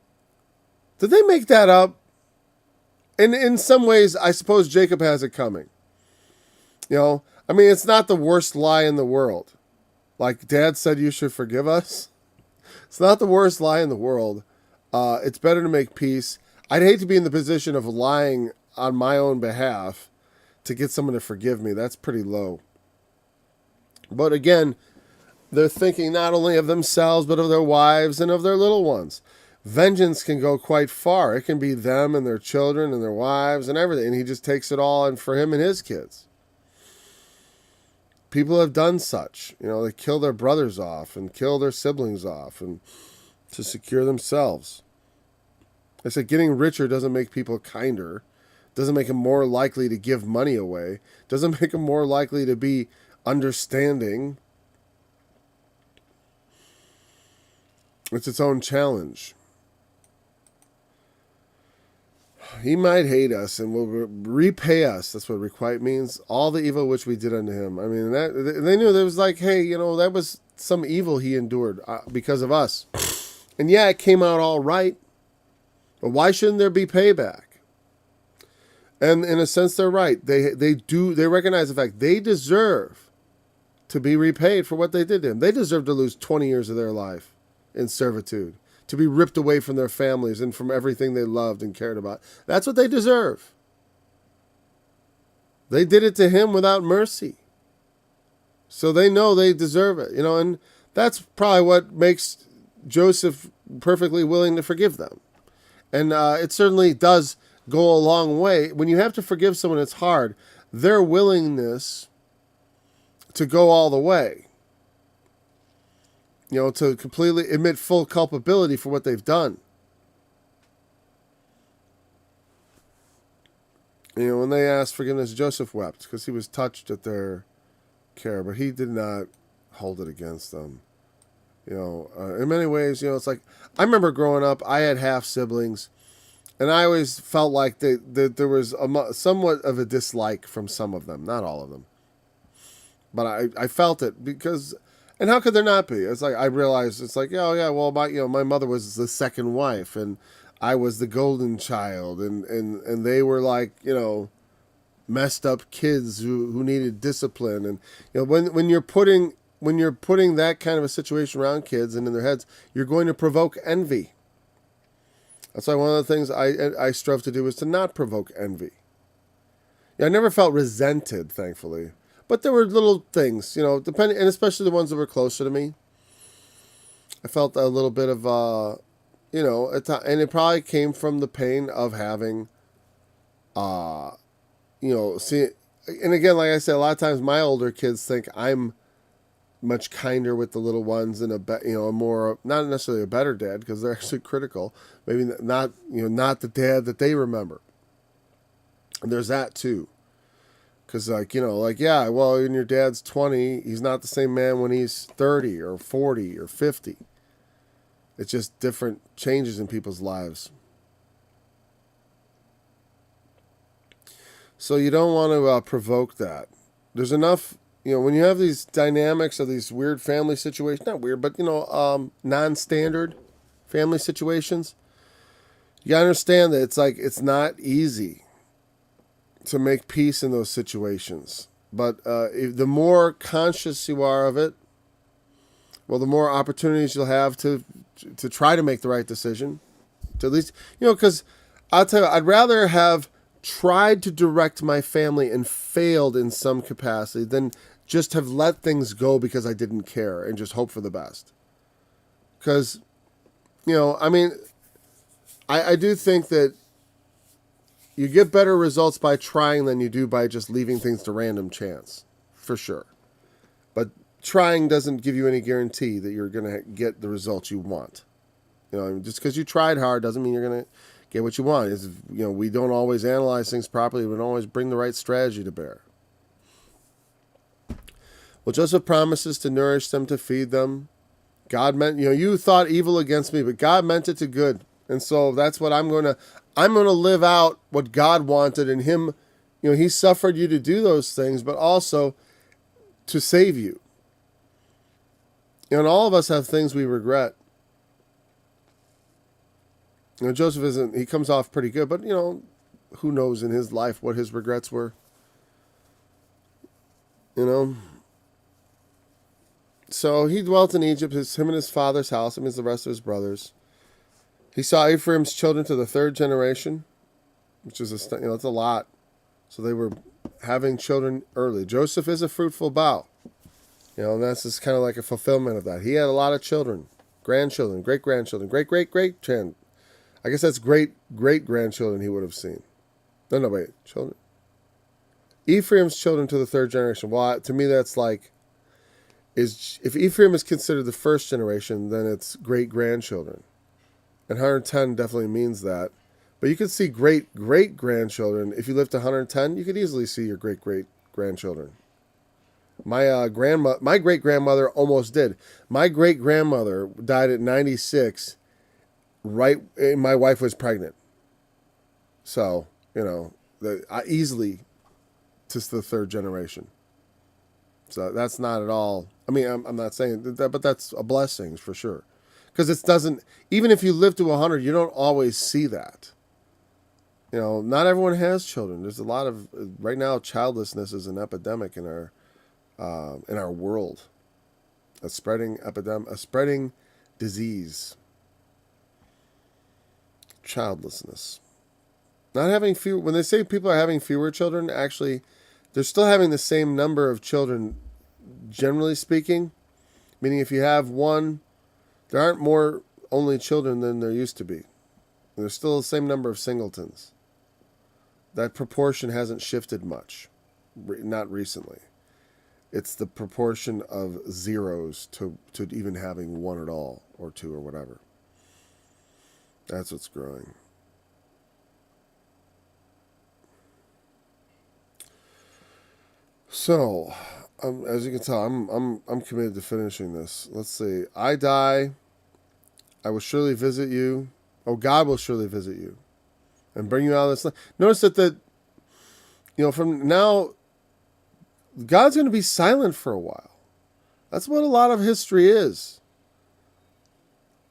Did they make that up? And in some ways, I suppose Jacob has it coming. It's not the worst lie in the world. Like Dad said, you should forgive us. It's not the worst lie in the world. It's better to make peace. I'd hate to be in the position of lying on my own behalf to get someone to forgive me. That's pretty low. But again, they're thinking not only of themselves, but of their wives and of their little ones. Vengeance can go quite far. It can be them and their children and their wives and everything. And he just takes it all in for him and his kids. People have done such. They kill their brothers off and kill their siblings off and to secure themselves. I said getting richer doesn't make people kinder. Doesn't make them more likely to give money away. Doesn't make them more likely to be understanding. It's its own challenge. He might hate us and will repay us. That's what requite means. All the evil which we did unto him. They knew there was like, hey, that was some evil he endured because of us. And yeah, it came out all right. But why shouldn't there be payback? And in a sense, they're right. They recognize the fact they deserve to be repaid for what they did to him. They deserve to lose 20 years of their life in servitude, to be ripped away from their families and from everything they loved and cared about. That's what they deserve. They did it to him without mercy. So they know they deserve it, and that's probably what makes Joseph perfectly willing to forgive them. And it certainly does go a long way. When you have to forgive someone, it's hard. Their willingness to go all the way, to completely admit full culpability for what they've done. When they asked forgiveness, Joseph wept because he was touched at their care, but he did not hold it against them. In many ways, it's like, I remember growing up, I had half siblings, and I always felt like that there was somewhat of a dislike from some of them, not all of them. But I felt it because, and how could there not be? It's like, I realized it's like, oh yeah, well, my mother was the second wife, and I was the golden child, and they were like, messed up kids who needed discipline. And when you're putting that kind of a situation around kids and in their heads, you're going to provoke envy. That's why one of the things I strove to do is to not provoke envy. I never felt resented, thankfully. But there were little things, depending, and especially the ones that were closer to me. I felt a little bit of, and it probably came from the pain of having, see, and again, like I said, a lot of times my older kids think I'm much kinder with the little ones and a more, not necessarily a better dad, because they're actually critical. Maybe not, not the dad that they remember. And there's that too. Because, yeah, well, when your dad's 20, he's not the same man when he's 30 or 40 or 50. It's just different changes in people's lives. So you don't want to provoke that. There's enough, when you have these dynamics of these weird family situations, not weird, but, non-standard family situations, you understand that it's not easy to make peace in those situations. But the more conscious you are of it, well, the more opportunities you'll have to try to make the right decision. To at least, because I'll tell you, I'd rather have tried to direct my family and failed in some capacity than just have let things go because I didn't care and just hope for the best. Because, I do think that you get better results by trying than you do by just leaving things to random chance, for sure. But trying doesn't give you any guarantee that you're going to get the results you want. Just because you tried hard doesn't mean you're going to get what you want. We don't always analyze things properly. We don't always bring the right strategy to bear. Well, Joseph promises to nourish them, to feed them. God meant, you thought evil against me, but God meant it to good. And so that's what I'm going to live out what God wanted in him. He suffered you to do those things, but also to save you. And all of us have things we regret. Joseph he comes off pretty good, but who knows in his life what his regrets were. So he dwelt in Egypt, him and his father's house, the rest of his brothers. He saw Ephraim's children to the third generation, which is it's a lot. So they were having children early. Joseph is a fruitful bough. And that's just kind of like a fulfillment of that. He had a lot of children, grandchildren, great-grandchildren, great-great-great-grand. I guess that's great-great-grandchildren he would have seen. No, wait, children. Ephraim's children to the third generation. Well, to me that's like, if Ephraim is considered the first generation, then it's great-grandchildren. And 110 definitely means that. But you could see great-great-grandchildren. If you live to 110, you could easily see your great-great-grandchildren. My great-grandmother almost did. My great-grandmother died at 96, my wife was pregnant. So, easily to the third generation. So that's not at all, I'm not saying that, but that's a blessing for sure. Because it doesn't, even if you live to 100, you don't always see that. Not everyone has children. There's a lot of, right now, childlessness is an epidemic in our world. A spreading disease. Childlessness. Not having fewer, when they say people are having fewer children, actually, they're still having the same number of children, generally speaking. Meaning if you have one, there aren't more only children than there used to be. There's still the same number of singletons. That proportion hasn't shifted much. Not recently. It's the proportion of zeros to even having one at all, or two, or whatever. That's what's growing. So, as you can tell, I'm committed to finishing this. Let's see. I die. I will surely visit you. Oh, God will surely visit you and bring you out of this land. Notice that from now, God's going to be silent for a while. That's what a lot of history is.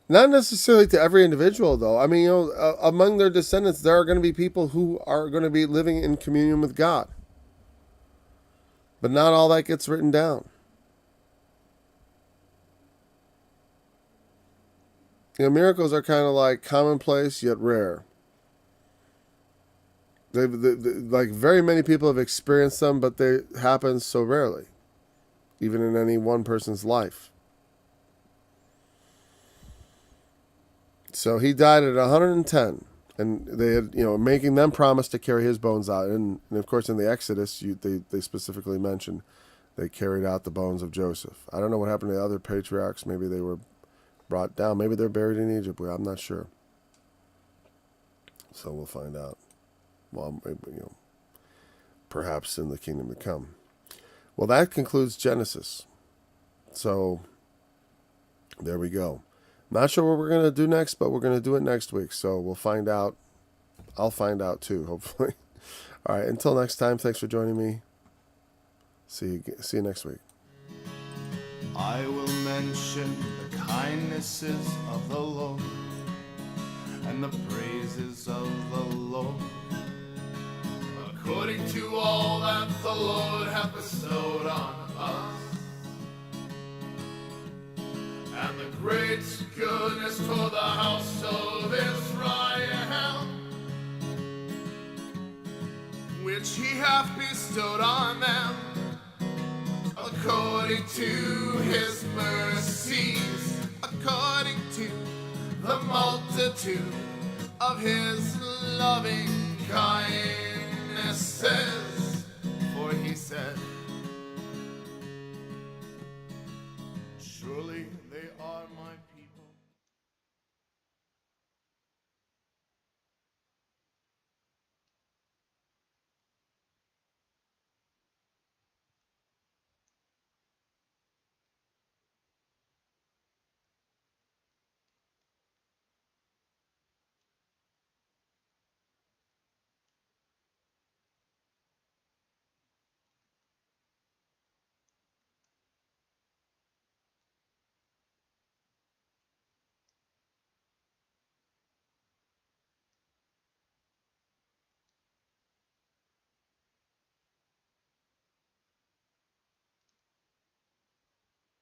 Not necessarily to every individual, though. Among their descendants, there are going to be people who are going to be living in communion with God. But not all that gets written down. Miracles are kind of like commonplace yet rare. Like very many people have experienced them, but they happen so rarely, even in any one person's life. So he died at 110, and they had, making them promise to carry his bones out. And of course, in the Exodus, they specifically mentioned they carried out the bones of Joseph. I don't know what happened to the other patriarchs. Maybe they were brought down. Maybe they're buried in Egypt. I'm not sure. So we'll find out. Well, perhaps in the kingdom to come. Well, that concludes Genesis. So there we go. Not sure what we're going to do next, but we're going to do it next week. So we'll find out. I'll find out too, hopefully. All right. Until next time, thanks for joining me. See you next week. I will mention the kindnesses of the Lord and the praises of the Lord, according to all that the Lord hath bestowed on us, and the great goodness toward the house of Israel, which he hath bestowed on them, according to his mercies, according to the multitude of his loving kindnesses. For he said,